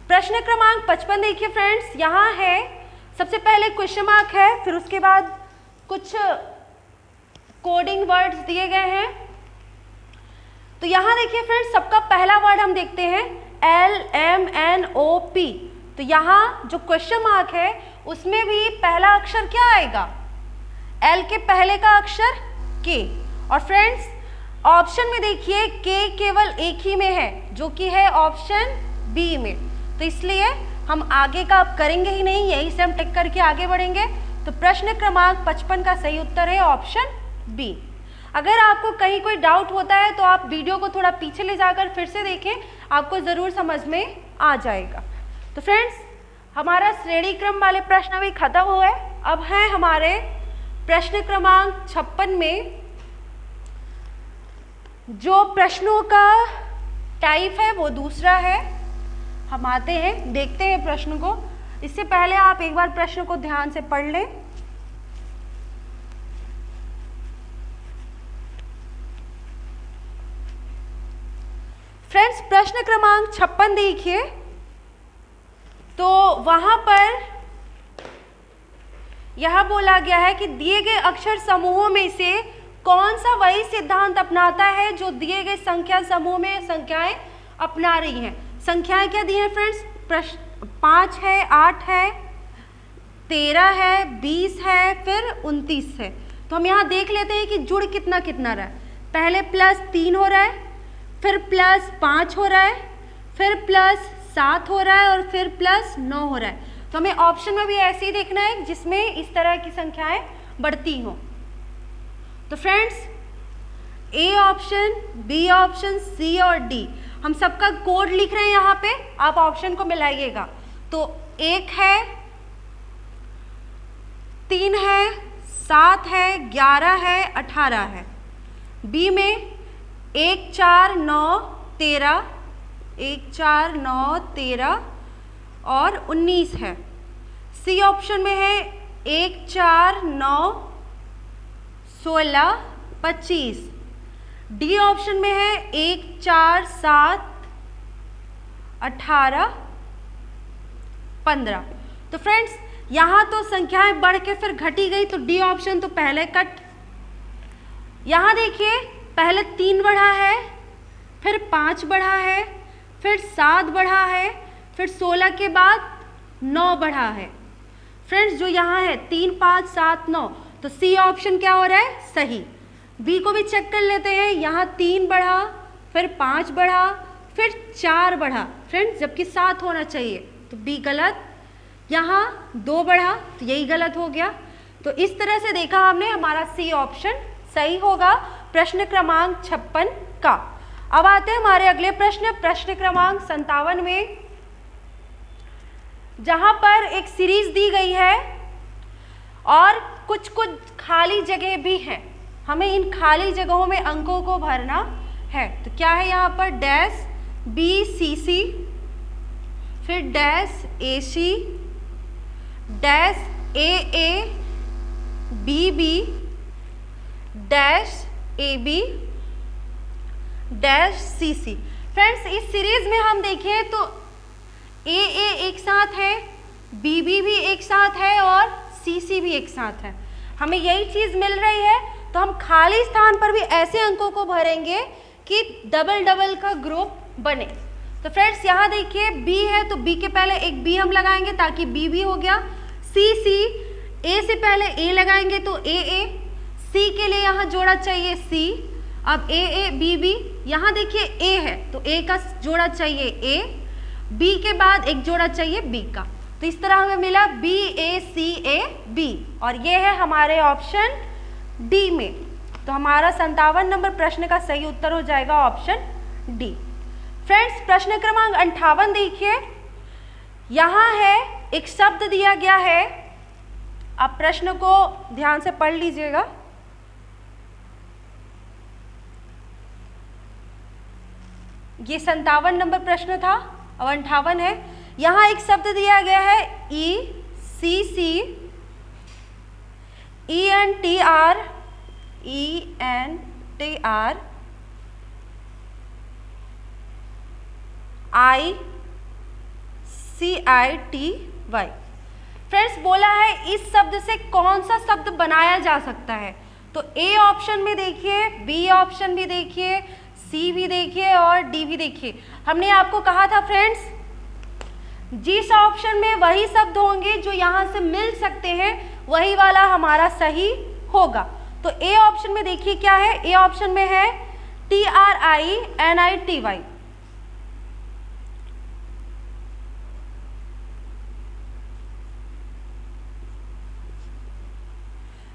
प्रश्न क्रमांक 55 देखिए फ्रेंड्स, यहाँ है सबसे पहले क्वेश्चन मार्क है, फिर उसके बाद कुछ कोडिंग वर्ड्स दिए गए हैं। तो यहाँ देखिए फ्रेंड्स सबका पहला वर्ड हम देखते हैं LMNOP। तो यहाँ जो क्वेश्चन मार्क है उसमें भी पहला अक्षर क्या आएगा? L के पहले का अक्षर K। और फ्रेंड्स ऑप्शन में देखिए K केवल एक ही में है, जो कि है ऑप्शन बी में। तो इसलिए हम आगे का अब करेंगे ही नहीं, यही से हम टिक करके आगे बढ़ेंगे। तो प्रश्न क्रमांक 55 का सही उत्तर है ऑप्शन बी। अगर आपको कहीं कोई डाउट होता है तो आप वीडियो को थोड़ा पीछे ले जाकर फिर से देखें, आपको ज़रूर समझ में आ जाएगा। तो फ्रेंड्स हमारा श्रेणी क्रम वाले प्रश्न भी खत्म हुए। अब है हमारे प्रश्न क्रमांक 56 में जो प्रश्नों का टाइप है वो दूसरा है। हम आते हैं, देखते हैं प्रश्न को। इससे पहले आप एक बार प्रश्न को ध्यान से पढ़ लें। फ्रेंड्स प्रश्न क्रमांक 56 देखिए, तो वहां पर यह बोला गया है कि दिए गए अक्षर समूहों में से कौन सा वही सिद्धांत अपनाता है जो दिए गए संख्या समूह में संख्याएं अपना रही हैं। संख्याएं क्या दी हैं फ्रेंड्स? प्रश्न 5 है, 8 है, 13 है, 20 है, फिर 29 है। तो हम यहाँ देख लेते हैं कि जुड़ कितना कितना रहा है। पहले +3 हो रहा है, फिर +5 हो रहा है, फिर 7 हो रहा है और फिर प्लस 9 हो रहा है। तो हमें ऑप्शन में भी ऐसे ही देखना है जिसमें इस तरह की संख्याएं बढ़ती हों। तो friends, A option, B option, C और डी, हम सबका कोड लिख रहे हैं यहाँ पे, आप ऑप्शन को मिलाइएगा। तो 1 है, 3 है, 7 है, 11 है, 18 है। बी में 1 4 9 13, 1 4 9 13 और 19 है। सी ऑप्शन में है 1 4 9 16 25। डी ऑप्शन में है 1 4 7 18 15। तो फ्रेंड्स, यहाँ तो संख्याएं बढ़ के फिर घटी गई, तो डी ऑप्शन तो पहले कट। यहाँ देखिए, पहले 3 बढ़ा है, फिर 5 बढ़ा है, फिर 7 बढ़ा है, फिर 16 के बाद 9 बढ़ा है। फ्रेंड्स, जो यहाँ है 3 5 7 9, तो सी ऑप्शन क्या हो रहा है? सही। बी को भी चेक कर लेते हैं। यहाँ 3 बढ़ा, फिर 5 बढ़ा, फिर 4 बढ़ा फ्रेंड्स, जबकि 7 होना चाहिए, तो बी गलत। यहाँ 2 बढ़ा, तो यही गलत हो गया। तो इस तरह से देखा हमने, हमारा सी ऑप्शन सही होगा प्रश्न क्रमांक 56 का। अब आते हैं हमारे अगले प्रश्न, प्रश्न क्रमांक 57 में, जहां पर एक सीरीज दी गई है और कुछ कुछ खाली जगह भी हैं। हमें इन खाली जगहों में अंकों को भरना है। तो क्या है यहाँ पर? डैश बी सी सी, फिर dash A C, dash A A, B B, dash A B, dash C C. Friends, इस सीरीज में हम देखें तो ए ए एक साथ है, बी बी भी एक साथ है और सी सी भी एक साथ है। हमें यही चीज़ मिल रही है, तो हम खाली स्थान पर भी ऐसे अंकों को भरेंगे कि डबल डबल का ग्रुप बने। तो फ्रेंड्स, यहाँ देखिए बी है, तो बी के पहले एक बी हम लगाएंगे ताकि बी भी हो गया। सी सी, ए से पहले ए लगाएंगे तो ए ए, सी के लिए यहाँ जोड़ा चाहिए सी। अब ए ए बी बी, यहाँ देखिए ए है तो ए का जोड़ा चाहिए ए, बी के बाद एक जोड़ा चाहिए बी का। तो इस तरह हमें मिला B A C A B, और ये है हमारे ऑप्शन डी में। तो हमारा 57 नंबर प्रश्न का सही उत्तर हो जाएगा ऑप्शन डी। फ्रेंड्स, प्रश्न क्रमांक 58 देखिए, यहाँ है एक शब्द दिया गया है, आप प्रश्न को ध्यान से पढ़ लीजिएगा। ये 57 नंबर प्रश्न था, अब 58 है। यहाँ एक शब्द दिया गया है E C C E N T R I C I T Y. Friends, बोला है इस शब्द से कौन सा शब्द बनाया जा सकता है। तो ए ऑप्शन में देखिए, बी ऑप्शन भी देखिए, सी भी देखिए और डी भी देखिए। हमने आपको कहा था फ्रेंड्स, जिस ऑप्शन में वही शब्द होंगे जो यहाँ से मिल सकते हैं, वही वाला हमारा सही होगा। तो ए ऑप्शन में देखिए क्या है, ए ऑप्शन में है T R I N I T Y.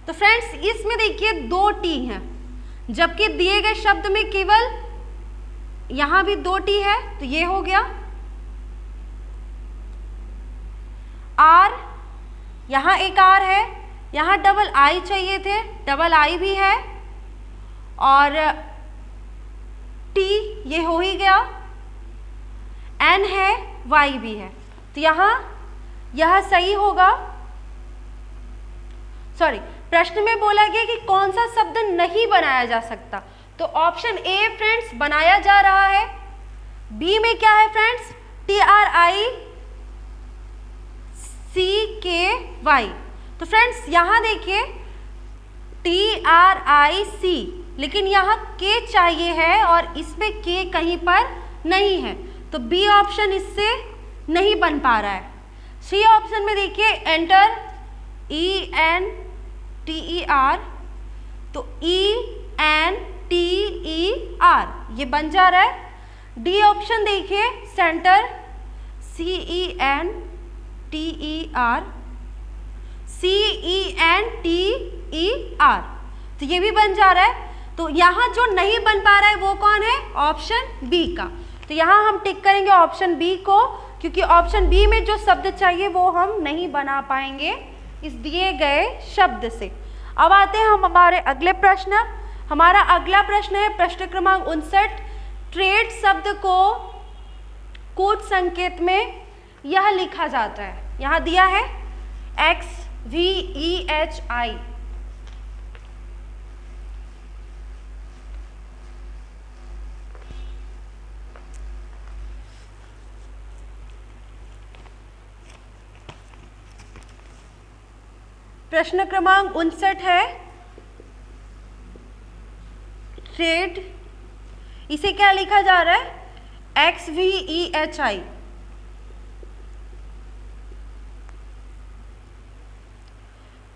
तो फ्रेंड्स, इसमें देखिए 2 टी हैं, जबकि दिए गए शब्द में केवल यहां भी 2 टी है, तो ये हो गया आर, यहां एक आर है, यहां डबल आई चाहिए थे, डबल आई भी है, और टी ये हो ही गया, एन है, वाई भी है। तो यहां यह सही होगा। सॉरी, प्रश्न में बोला गया कि कौन सा शब्द नहीं बनाया जा सकता, तो ऑप्शन ए फ्रेंड्स बनाया जा रहा है। बी में क्या है फ्रेंड्स? टी आर आई सी के वाई। तो फ्रेंड्स, यहां देखिए टी आर आई सी, लेकिन यहाँ के चाहिए है और इसमें के कहीं पर नहीं है, तो बी ऑप्शन इससे नहीं बन पा रहा है। सी ऑप्शन में देखिए enter E N T E R, तो E N T E R ये बन जा रहा है। डी ऑप्शन देखिए सेंटर CENTER, CENTER, तो ये भी बन जा रहा है। तो यहाँ जो नहीं बन पा रहा है वो कौन है? ऑप्शन बी का। तो यहाँ हम टिक करेंगे ऑप्शन बी को, क्योंकि ऑप्शन बी में जो शब्द चाहिए वो हम नहीं बना पाएंगे इस दिए गए शब्द से। अब आते हैं हम हमारे अगले प्रश्न। हमारा अगला प्रश्न है प्रश्न क्रमांक 59। ट्रेड शब्द को कूट संकेत में यह लिखा जाता है, यहाँ दिया है XVEHI। प्रश्न क्रमांक 59 है ट्रेड, इसे क्या लिखा जा रहा है? XVEHI।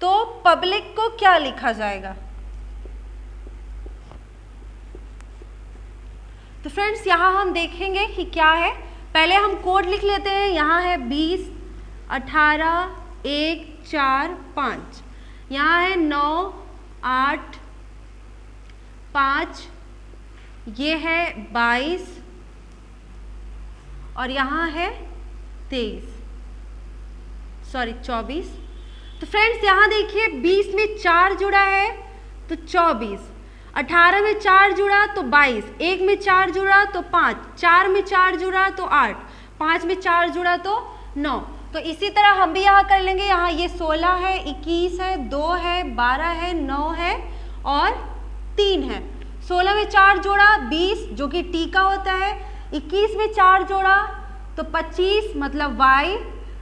तो पब्लिक को क्या लिखा जाएगा? तो फ्रेंड्स यहाँ हम देखेंगे कि क्या है। पहले हम कोड लिख लेते हैं। यहाँ है 20, 18, 1, 4, 5। यहाँ है 9, 8, 5, ये है 22 और यहाँ है 24। तो फ्रेंड्स यहाँ देखिए 20 में 4 जुड़ा है तो 24, 18 में 4 जुड़ा तो 22, 1 में 4 जुड़ा तो 5, 4 में 4 जुड़ा तो 8, 5 में 4 जुड़ा तो 9। तो इसी तरह हम भी यहाँ कर लेंगे। यहाँ ये 16 है, 21 है, 2 है, 12 है, 9 है और 3 है। 16 में 4 जोड़ा 20 जो कि टी का होता है, 21 में 4 जोड़ा तो 25 मतलब y,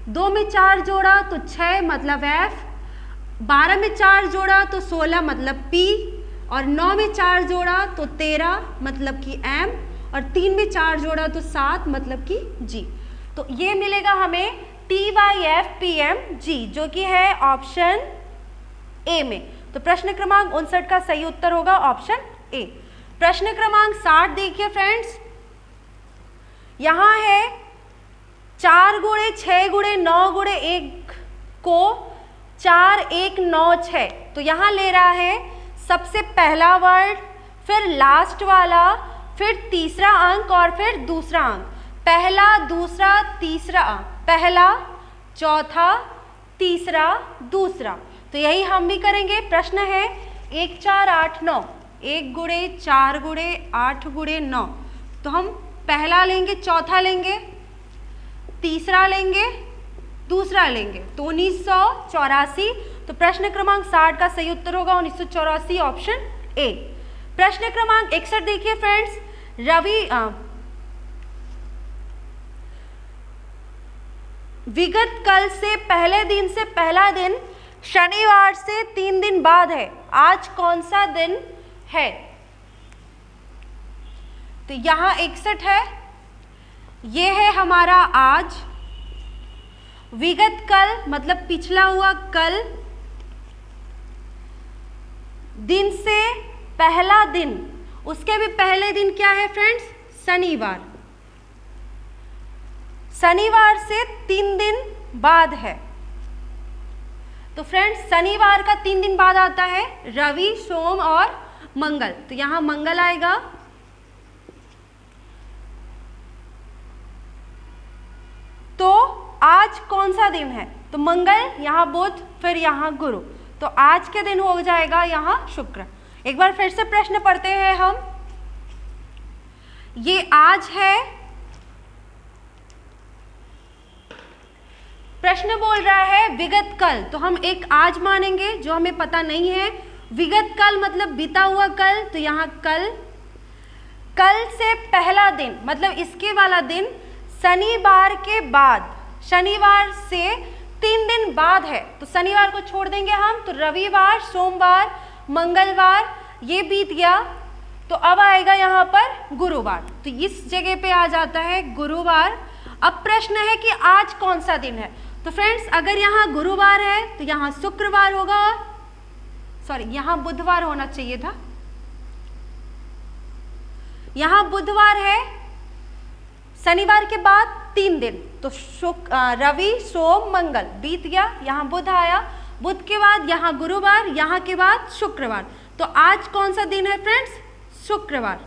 2 में 4 जोड़ा तो 6 मतलब f, 12 में 4 जोड़ा तो 16 मतलब p और 9 में 4 जोड़ा तो 13 मतलब कि m और 3 में 4 जोड़ा तो 7 मतलब कि g। तो ये मिलेगा हमें TYFPMG जो कि है ऑप्शन ए में। तो प्रश्न क्रमांक 59 का सही उत्तर होगा ऑप्शन ए। प्रश्न क्रमांक 60 देखिए फ्रेंड्स, यहाँ है 4 गुणे 6 गुणे 9 गुणे 1 को 4 1 9 6। तो यहाँ ले रहा है सबसे पहला वर्ड, फिर लास्ट वाला, फिर तीसरा अंक और फिर दूसरा अंक। पहला, दूसरा, तीसरा अंक, पहला, चौथा, तीसरा, दूसरा। तो यही हम भी करेंगे। प्रश्न है 1 4 8 9, 1 गुणे 4 गुणे 8 गुणे 9। तो हम पहला लेंगे, चौथा लेंगे, तीसरा लेंगे, दूसरा लेंगे, तो 1984। तो प्रश्न क्रमांक 60 का सही उत्तर होगा 1984 ऑप्शन ए। प्रश्न क्रमांक 61 देखिए फ्रेंड्स, विगत कल से पहले दिन से पहला दिन शनिवार से 3 दिन बाद है, आज कौन सा दिन है? तो यहाँ 61 है, ये है हमारा आज। विगत कल मतलब पिछला हुआ कल, दिन से पहला दिन, उसके भी पहले दिन क्या है फ्रेंड्स? शनिवार। शनिवार से 3 दिन बाद है। तो फ्रेंड्स शनिवार का 3 दिन बाद आता है रवि, सोम और मंगल। तो यहाँ मंगल आएगा। तो आज कौन सा दिन है? तो मंगल, यहाँ बुध, फिर यहाँ गुरु। तो आज के दिन हो जाएगा यहाँ शुक्र। एक बार फिर से प्रश्न पढ़ते हैं हम। ये आज है, प्रश्न बोल रहा है विगत कल, तो हम एक आज मानेंगे जो हमें पता नहीं है। विगत कल मतलब बीता हुआ कल, तो यहाँ कल। कल से पहला दिन मतलब इसके वाला दिन शनिवार के बाद, शनिवार से 3 दिन बाद है। तो शनिवार को छोड़ देंगे हम, तो रविवार, सोमवार, मंगलवार ये बीत गया। तो अब आएगा यहाँ पर गुरुवार, तो इस जगह पे आ जाता है गुरुवार। अब प्रश्न है कि आज कौन सा दिन है? तो फ्रेंड्स अगर यहाँ गुरुवार है तो यहाँ शुक्रवार होगा, सॉरी यहाँ बुधवार होना चाहिए था, यहाँ बुधवार है शनिवार के बाद, 3 दिन, तो रवि सोम मंगल बीत गया, यहाँ बुध आया, बुध के बाद यहाँ गुरुवार, यहाँ के बाद शुक्रवार। तो आज कौन सा दिन है फ्रेंड्स? शुक्रवार।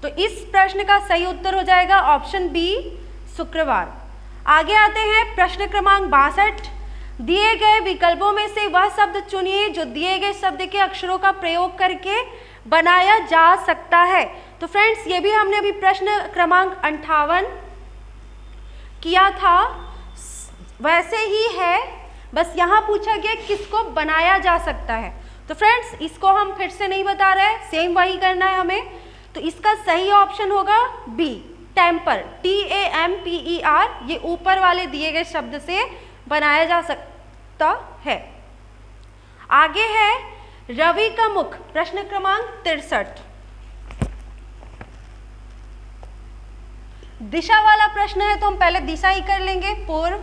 तो इस प्रश्न का सही उत्तर हो जाएगा ऑप्शन बी, शुक्रवार। आगे आते हैं प्रश्न क्रमांक 62। दिए गए विकल्पों में से वह शब्द चुनिए जो दिए गए शब्द के अक्षरों का प्रयोग करके बनाया जा सकता है। तो फ्रेंड्स ये भी हमने अभी प्रश्न क्रमांक 58 किया था, वैसे ही है, बस यहाँ पूछा गया किसको बनाया जा सकता है। तो फ्रेंड्स इसको हम फिर से नहीं बता रहे, सेम वही करना है हमें। तो इसका सही ऑप्शन होगा बी, टेम्पर, TAMPER, ये ऊपर वाले दिए गए शब्द से बनाया जा सकता है। आगे है रवि का मुख, प्रश्न क्रमांक 63। दिशा वाला प्रश्न है तो हम पहले दिशा ही कर लेंगे, पूर्व,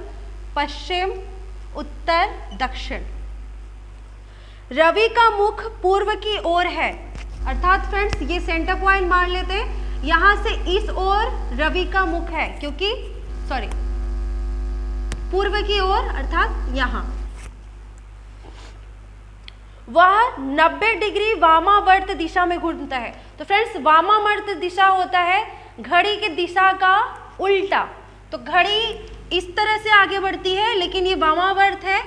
पश्चिम, उत्तर, दक्षिण। रवि का मुख पूर्व की ओर है, अर्थात फ्रेंड्स ये सेंटर पॉइंट मान लेते हैं, यहां से इस ओर रवि का मुख है, क्योंकि पूर्व की ओर अर्थात यहां। वह 90 डिग्री वामावर्त दिशा में घूमता है। तो फ्रेंड्स वामावर्त दिशा होता है घड़ी की दिशा का उल्टा, तो घड़ी इस तरह से आगे बढ़ती है, लेकिन ये वामावर्त है,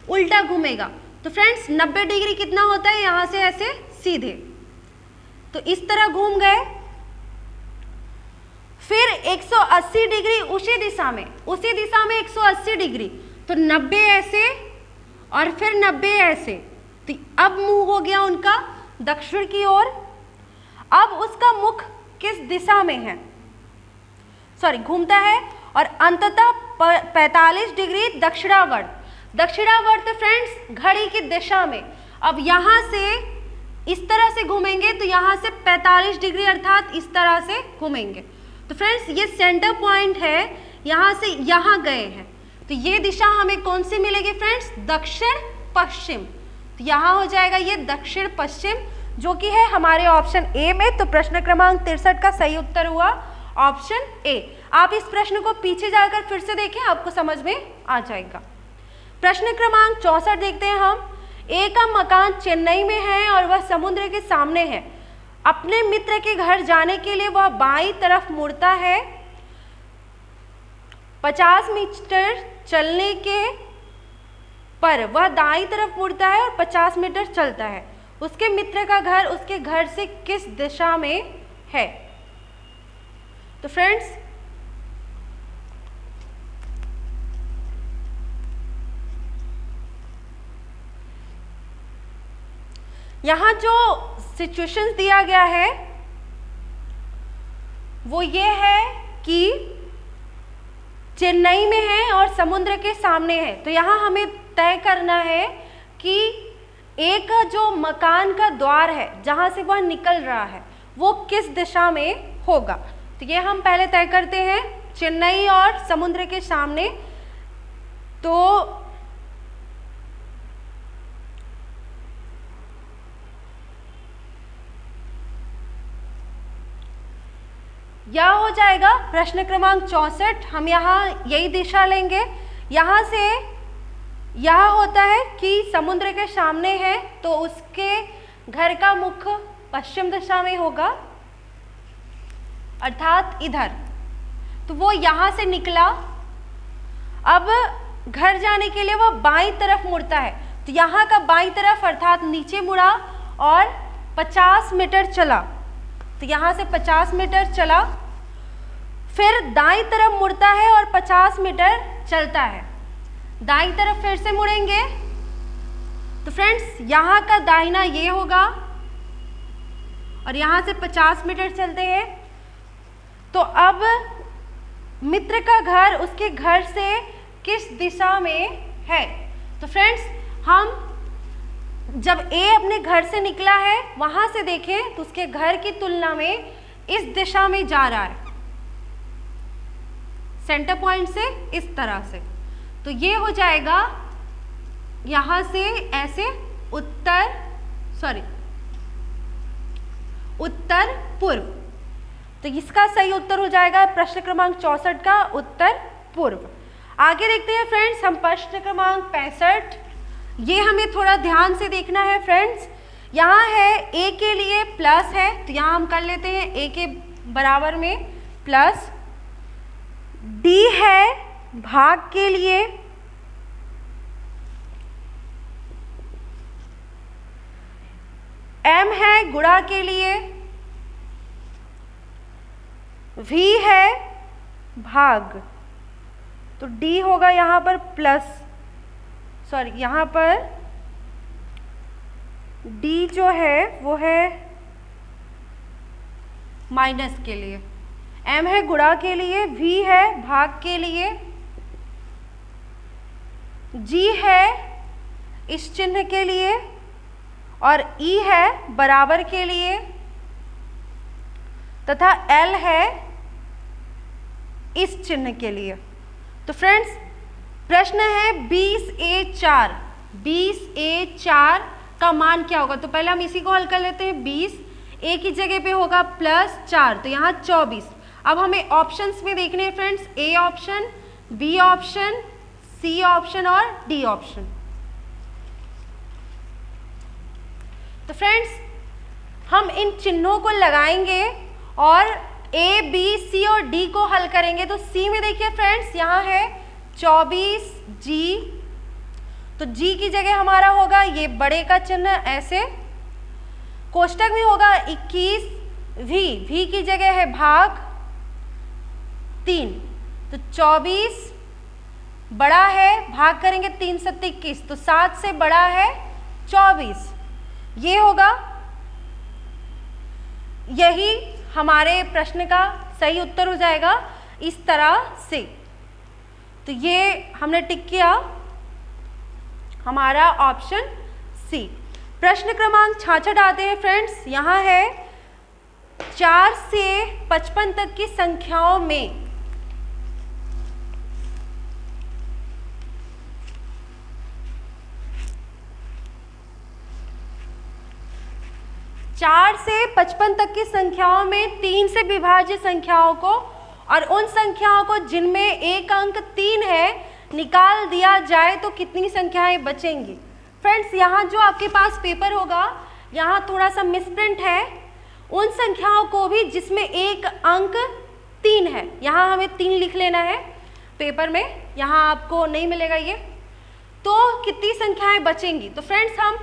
उल्टा घूमेगा। तो फ्रेंड्स 90 डिग्री कितना होता है? यहां से ऐसे सीधे, तो इस तरह घूम गए। फिर 180 डिग्री उसी दिशा में 180 डिग्री, तो 90 ऐसे और फिर 90 ऐसे, तो अब मुंह हो गया उनका दक्षिण की ओर। अब उसका मुख किस दिशा में है? घूमता है, और अंततः 45 डिग्री दक्षिणावर्त। दक्षिणावर्त फ्रेंड्स घड़ी की दिशा में, अब यहां से इस तरह से घूमेंगे तो यहां से 45 डिग्री अर्थात इस तरह से घूमेंगे। तो फ्रेंड्स ये सेंटर पॉइंट है, यहां से यहां गए हैं, तो ये दिशा हमें कौन सी मिलेगी फ्रेंड्स? दक्षिण पश्चिम। तो यहां हो जाएगा ये दक्षिण पश्चिम, जो कि है हमारे ऑप्शन ए में। तो प्रश्न क्रमांक 63 का सही उत्तर हुआ ऑप्शन ए। आप इस प्रश्न को पीछे जाकर फिर से देखें, आपको समझ में आ जाएगा। प्रश्न क्रमांक 64 देखते हैं हम। ए का मकान चेन्नई में है और वह समुद्र के सामने है। अपने मित्र के घर जाने के लिए वह बाईं तरफ मुड़ता है। 50 मीटर चलने के पर वह दाईं तरफ मुड़ता है और 50 मीटर चलता है। उसके मित्र का घर उसके घर से किस दिशा में है? तो फ्रेंड्स यहाँ जो सिचुएशंस दिया गया है वो ये है कि चेन्नई में है और समुद्र के सामने है। तो यहाँ हमें तय करना है कि एक जो मकान का द्वार है जहाँ से वह निकल रहा है वो किस दिशा में होगा। तो ये हम पहले तय करते हैं, चेन्नई और समुद्र के सामने। तो यह हो जाएगा प्रश्न क्रमांक 64। हम यहाँ यही दिशा लेंगे, यहाँ से यह होता है कि समुद्र के सामने है तो उसके घर का मुख पश्चिम दिशा में होगा, अर्थात इधर। तो वो यहाँ से निकला, अब घर जाने के लिए वो बाईं तरफ मुड़ता है। तो यहाँ का बाईं तरफ अर्थात नीचे मुड़ा और 50 मीटर चला। तो यहाँ से 50 मीटर चला, फिर दाईं तरफ मुड़ता है और 50 मीटर चलता है। दाईं तरफ फिर से मुड़ेंगे तो फ्रेंड्स यहाँ का दाहिना ये होगा और यहाँ से 50 मीटर चलते हैं। तो अब मित्र का घर उसके घर से किस दिशा में है? तो फ्रेंड्स हम जब ए अपने घर से निकला है वहां से देखें तो उसके घर की तुलना में इस दिशा में जा रहा है, सेंटर पॉइंट से इस तरह से। तो ये हो जाएगा यहां से ऐसे उत्तर पूर्व। तो इसका सही उत्तर हो जाएगा प्रश्न क्रमांक 64 का उत्तर पूर्व। आगे देखते हैं फ्रेंड्स हम प्रश्न क्रमांक 65। ये हमें थोड़ा ध्यान से देखना है फ्रेंड्स। यहाँ है a के लिए प्लस है, तो यहाँ हम कर लेते हैं a के बराबर में प्लस, d है भाग के लिए, m है गुणा के लिए, v है भाग, तो d होगा यहाँ पर प्लस, सॉरी यहाँ पर d जो है वो है माइनस के लिए, m है गुणा के लिए, v है भाग के लिए, g है इस चिन्ह के लिए और e है बराबर के लिए तथा l है इस चिन्ह के लिए। तो फ्रेंड्स प्रश्न है 20A4, 20A4 का मान क्या होगा? तो पहले हम इसी को हल कर लेते हैं। 20 a की जगह पे होगा प्लस 4, तो यहाँ 24। अब हमें ऑप्शंस में देखने हैं friends, A option, B option, C option और डी ऑप्शन। तो फ्रेंड्स हम इन चिन्हों को लगाएंगे और ए बी सी और डी को हल करेंगे। तो सी में देखिए फ्रेंड्स यहाँ है 24g, तो g की जगह हमारा होगा ये बड़े का चिन्ह ऐसे, कोष्टक में होगा 21v, v की जगह है भाग 3, तो 24 बड़ा है, भाग करेंगे 3 7 21, तो 7 से बड़ा है 24, ये होगा, यही हमारे प्रश्न का सही उत्तर हो जाएगा इस तरह से। तो ये हमने टिक किया हमारा ऑप्शन सी। प्रश्न क्रमांक 66 आते हैं फ्रेंड्स। यहाँ है 4 से 55 तक की संख्याओं में 4 से 55 तक की संख्याओं में 3 से विभाज्य संख्याओं को और उन संख्याओं को जिनमें एक अंक 3 है निकाल दिया जाए तो कितनी संख्याएं बचेंगी। फ्रेंड्स यहाँ जो आपके पास पेपर होगा यहाँ थोड़ा सा मिसप्रिंट है, उन संख्याओं को भी जिसमें एक अंक 3 है, यहाँ हमें 3 लिख लेना है पेपर में, यहाँ आपको नहीं मिलेगा ये। तो कितनी संख्याएं बचेंगी? तो फ्रेंड्स हम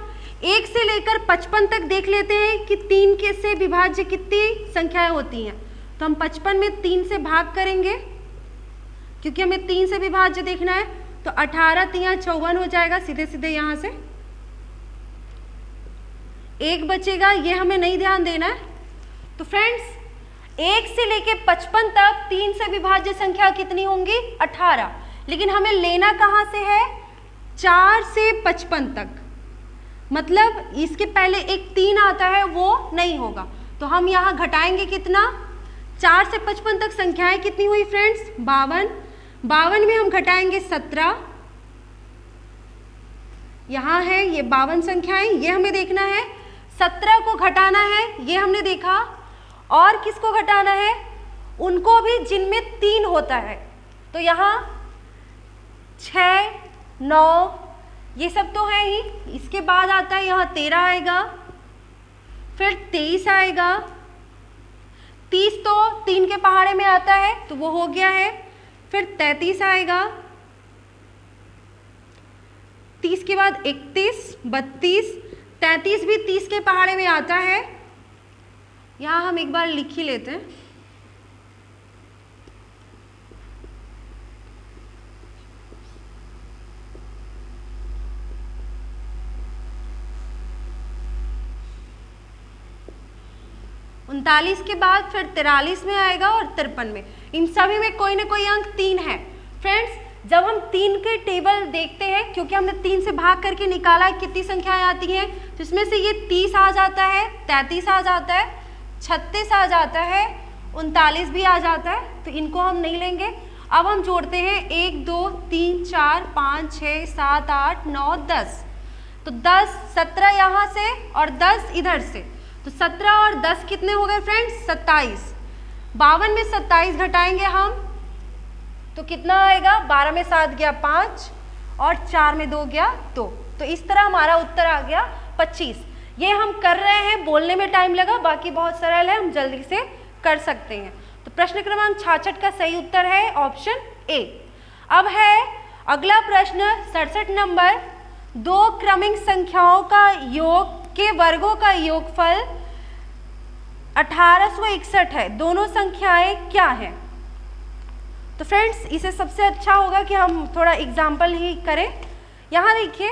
1 से लेकर 55 तक देख लेते हैं कि 3 के से विभाज्य कितनी संख्याएं होती हैं। तो हम 55 में 3 से भाग करेंगे क्योंकि हमें 3 से विभाज्य देखना है, तो 18 3 54 हो जाएगा सीधे सीधे यहाँ से। 1 बचेगा, ये हमें नहीं ध्यान देना है। तो फ्रेंड्स 1 से लेके 55 तक 3 से विभाज्य संख्या कितनी होंगी? 18। लेकिन हमें लेना कहाँ से है? 4 से 55 तक, मतलब इसके पहले एक 3 आता है वो नहीं होगा। तो हम यहाँ घटाएंगे कितना? 4 से 55 तक संख्याएं कितनी हुई फ्रेंड्स? 52। 52 में हम घटाएंगे 17, यहाँ है ये 52 संख्याएं, ये हमें देखना है। 17 को घटाना है, ये हमने देखा। और किसको घटाना है? उनको भी जिनमें 3 होता है। तो यहाँ 6 9 ये सब तो है ही, इसके बाद आता है यहाँ 13 आएगा, फिर 23 आएगा, 30 तो 3 के पहाड़े में आता है तो वो हो गया है, फिर 33 आएगा, 30 के बाद 31 32 33 भी 30 के पहाड़े में आता है। यहाँ हम एक बार लिख ही लेते हैं। उनतालीस के बाद फिर 43 में आएगा और 53 में, इन सभी में कोई ना कोई अंक 3 है। फ्रेंड्स जब हम 3 के टेबल देखते हैं, क्योंकि हमने 3 से भाग करके निकाला है कितनी संख्याएं आती हैं, तो इसमें से ये 30 आ जाता है, 33 आ जाता है, 36 आ जाता है, 39 भी आ जाता है, तो इनको हम नहीं लेंगे। अब हम जोड़ते हैं 1 2 3 4 5 6 7 8 9 10, तो 10 17 यहाँ से और 10 इधर से, तो 17 और 10 कितने हो गए फ्रेंड्स? 27। 52 में 27 घटाएंगे हम तो कितना आएगा, 12 में 7 गया 5 और 4 में 2 गया 2। तो इस तरह हमारा उत्तर आ गया 25। ये हम कर रहे हैं, बोलने में टाइम लगा, बाकी बहुत सरल है, हम जल्दी से कर सकते हैं। तो प्रश्न क्रमांक 66 का सही उत्तर है ऑप्शन ए। अब है अगला प्रश्न 67 नंबर, दो क्रमिक संख्याओं का योग के वर्गों का योगफल 1861 है, दोनों संख्याएं क्या हैं? तो फ्रेंड्स इसे सबसे अच्छा होगा कि हम थोड़ा एग्जाम्पल ही करें। यहाँ देखिए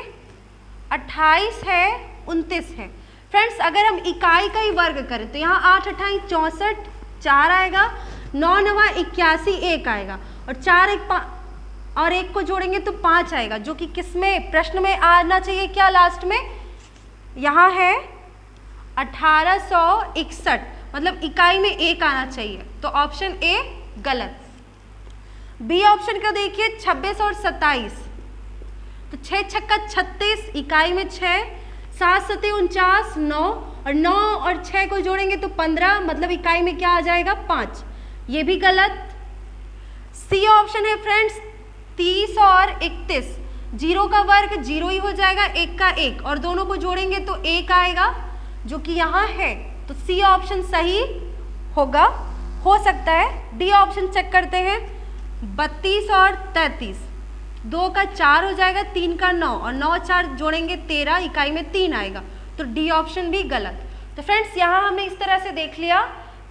28 है 29 है। फ्रेंड्स अगर हम इकाई का ही वर्ग करें तो यहाँ 8 28 64 4 आएगा, 9 9 81 1 आएगा और 4 1 को जोड़ेंगे तो 5 आएगा, जो कि किसमें प्रश्न में आना चाहिए, क्या लास्ट में यहाँ है 1861, मतलब इकाई में 1 आना चाहिए, तो ऑप्शन ए गलत। बी ऑप्शन का देखिए 26 और 27, तो 6 छक्का 36, इकाई में 6, 7 सते 49, 9 और 9 और 6 को जोड़ेंगे तो 15, मतलब इकाई में क्या आ जाएगा 5, ये भी गलत। सी ऑप्शन है फ्रेंड्स 30 और 31, 0 का वर्ग 0 ही हो जाएगा, 1 का 1 और दोनों को जोड़ेंगे तो 1 आएगा, जो कि यहाँ है, तो सी ऑप्शन सही होगा, हो सकता है। डी ऑप्शन चेक करते हैं, 32 और 33, 2 का 4 हो जाएगा, 3 का 9 और 9 4 जोड़ेंगे 13, इकाई में 3 आएगा, तो डी ऑप्शन भी गलत। तो फ्रेंड्स यहाँ हमने इस तरह से देख लिया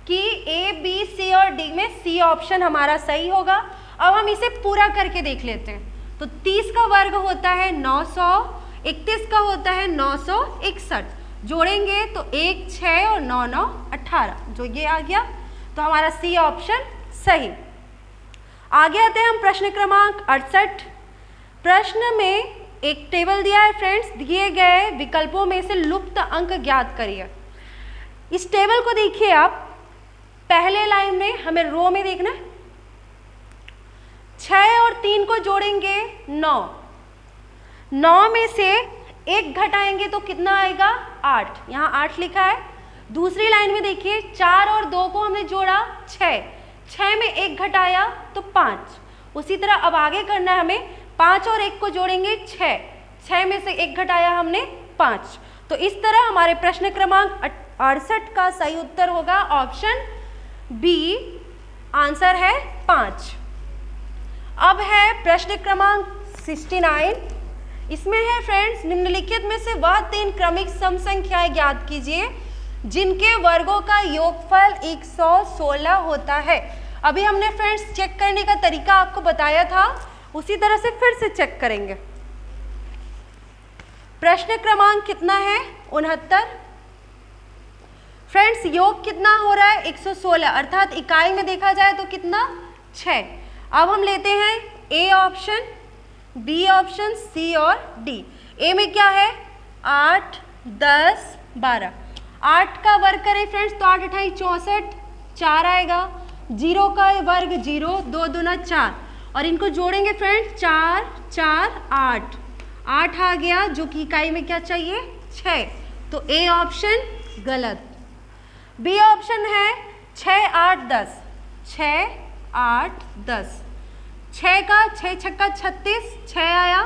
कि ए बी सी और डी में सी ऑप्शन हमारा सही होगा। अब हम इसे पूरा करके देख लेते हैं। तो 30 का वर्ग होता है 900, 31 का होता है 961, जोड़ेंगे तो 1 6 और 9 9 18, जो ये आ गया, तो हमारा सी ऑप्शन सही। आगे आते हैं हम प्रश्न क्रमांक 68। प्रश्न में एक टेबल दिया है फ्रेंड्स, दिए गए विकल्पों में से लुप्त अंक ज्ञात करिए। इस टेबल को देखिए आप, पहले लाइन में हमें रो में देखना है, 6 और 3 को जोड़ेंगे 9, 9 में से 1 घटाएंगे तो कितना आएगा 8, यहाँ 8 लिखा है। दूसरी लाइन में देखिए 4 और 2 को हमने जोड़ा 6, 6 में 1 घटाया तो 5। उसी तरह अब आगे करना है हमें, 5 और 1 को जोड़ेंगे 6, 6 में से 1 घटाया हमने 5। तो इस तरह हमारे प्रश्न क्रमांक 68 का सही उत्तर होगा ऑप्शन बी, आंसर है 5। अब है प्रश्न क्रमांक 69। इसमें है फ्रेंड्स, निम्नलिखित में से वह 3 क्रमिक सम संख्याएं ज्ञात कीजिए जिनके वर्गों का योगफल 116 होता है। अभी हमने फ्रेंड्स चेक करने का तरीका आपको बताया था, उसी तरह से फिर से चेक करेंगे। प्रश्न क्रमांक कितना है 69। फ्रेंड्स योग कितना हो रहा है 116, अर्थात इकाई में देखा जाए तो कितना 6। अब हम लेते हैं ए ऑप्शन, बी ऑप्शन, सी और डी। ए में क्या है 8 10 12, 8 का वर्ग करें फ्रेंड्स तो 8 28 64, 4 आएगा, 0 का वर्ग 0, 2 दूना 4 और इनको जोड़ेंगे फ्रेंड्स 4 4 8, 8 आ गया, जो कि इकाई में क्या चाहिए 6, तो ए ऑप्शन गलत। बी ऑप्शन है 6 8 10, 6 8 10, 6 का 6 छक्का 36, 6 आया,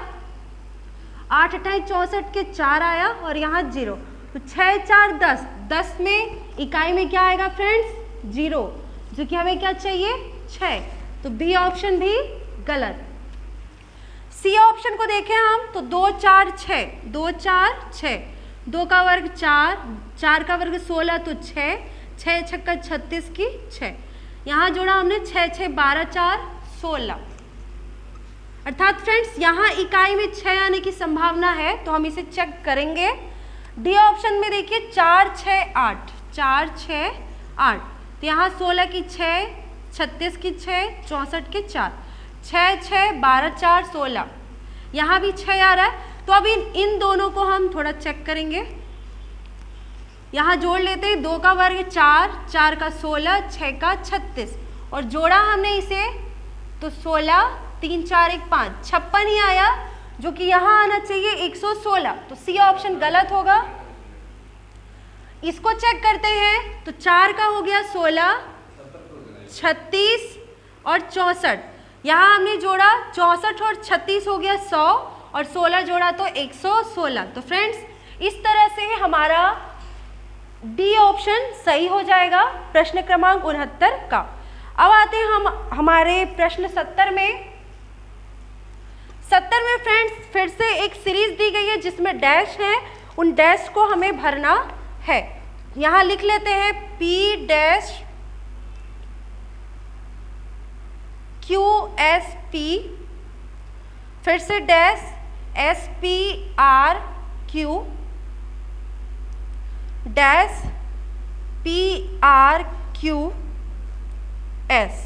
8 28 64 के 4 आया और यहाँ 0, तो 6 4 10, 10 में इकाई में क्या आएगा फ्रेंड्स 0, जो कि हमें क्या चाहिए 6, तो बी ऑप्शन भी गलत। सी ऑप्शन को देखें हम तो 2 4 6, 2 4 6, 2 का वर्ग 4, 4 का वर्ग 16 तो 6, 6 छक्का 36 की 6, यहाँ जोड़ा हमने 6 6 12 4 16, अर्थात फ्रेंड्स यहाँ इकाई में 6 आने की संभावना है, तो हम इसे चेक करेंगे। डी ऑप्शन में देखिए 4 6 8, 4 6 8, तो यहाँ 16 की 6, 36 की 6, 64 के 4, 6 6 12 4 16, यहाँ भी 6 आ रहा है, तो अब इन दोनों को हम थोड़ा चेक करेंगे। यहाँ जोड़ लेते हैं, 2 का वर्ग 4, 4 का 16, 6 का 36 और जोड़ा हमने इसे तो 16 3 4 1 5, 56 ही आया, जो कि यहाँ आना चाहिए 116, तो सी ऑप्शन गलत होगा। इसको चेक करते हैं तो 4 का हो गया 16, 36 और 64, यहाँ हमने जोड़ा 64 और 36 हो गया 100 और 16 जोड़ा तो 116। तो फ्रेंड्स इस तरह से हमारा डी ऑप्शन सही हो जाएगा प्रश्न क्रमांक 69 का। अब आते हैं हम हमारे प्रश्न 70 में। 70 में फ्रेंड्स फिर से एक सीरीज दी गई है जिसमें डैश है, उन डैश को हमें भरना है। यहाँ लिख लेते हैं P dash Q S P, फिर से dash S P R Q dash P R Q S।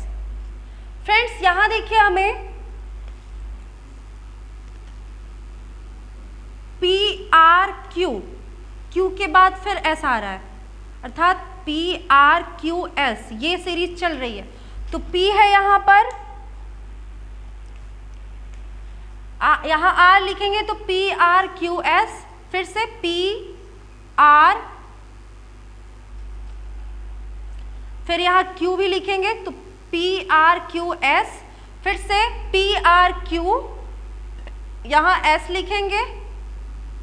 Friends यहाँ देखिए हमें P R Q, Q के बाद फिर S आ रहा है, अर्थात P R Q S ये सीरीज चल रही है। तो P है यहाँ पर, यहाँ R लिखेंगे तो P R Q S, फिर से P R, फिर यहाँ Q भी लिखेंगे तो P R Q S, फिर से P R Q, यहाँ S लिखेंगे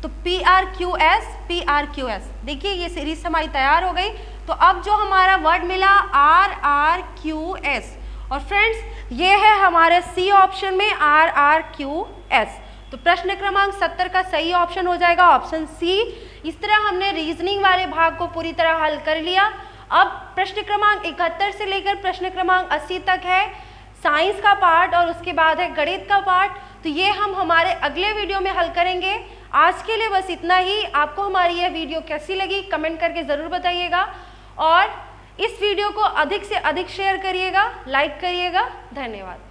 तो P R Q S P R Q S। देखिए ये सीरीज हमारी तैयार हो गई। तो अब जो हमारा वर्ड मिला R R Q S, और फ्रेंड्स ये है हमारे सी ऑप्शन में R R Q S। तो प्रश्न क्रमांक 70 का सही ऑप्शन हो जाएगा ऑप्शन सी। इस तरह हमने रीजनिंग वाले भाग को पूरी तरह हल कर लिया। अब प्रश्न क्रमांक 71 से लेकर प्रश्न क्रमांक 80 तक है साइंस का पार्ट और उसके बाद है गणित का पार्ट। तो ये हम हमारे अगले वीडियो में हल करेंगे। आज के लिए बस इतना ही। आपको हमारी यह वीडियो कैसी लगी कमेंट करके ज़रूर बताइएगा और इस वीडियो को अधिक से अधिक शेयर करिएगा, लाइक करिएगा। धन्यवाद।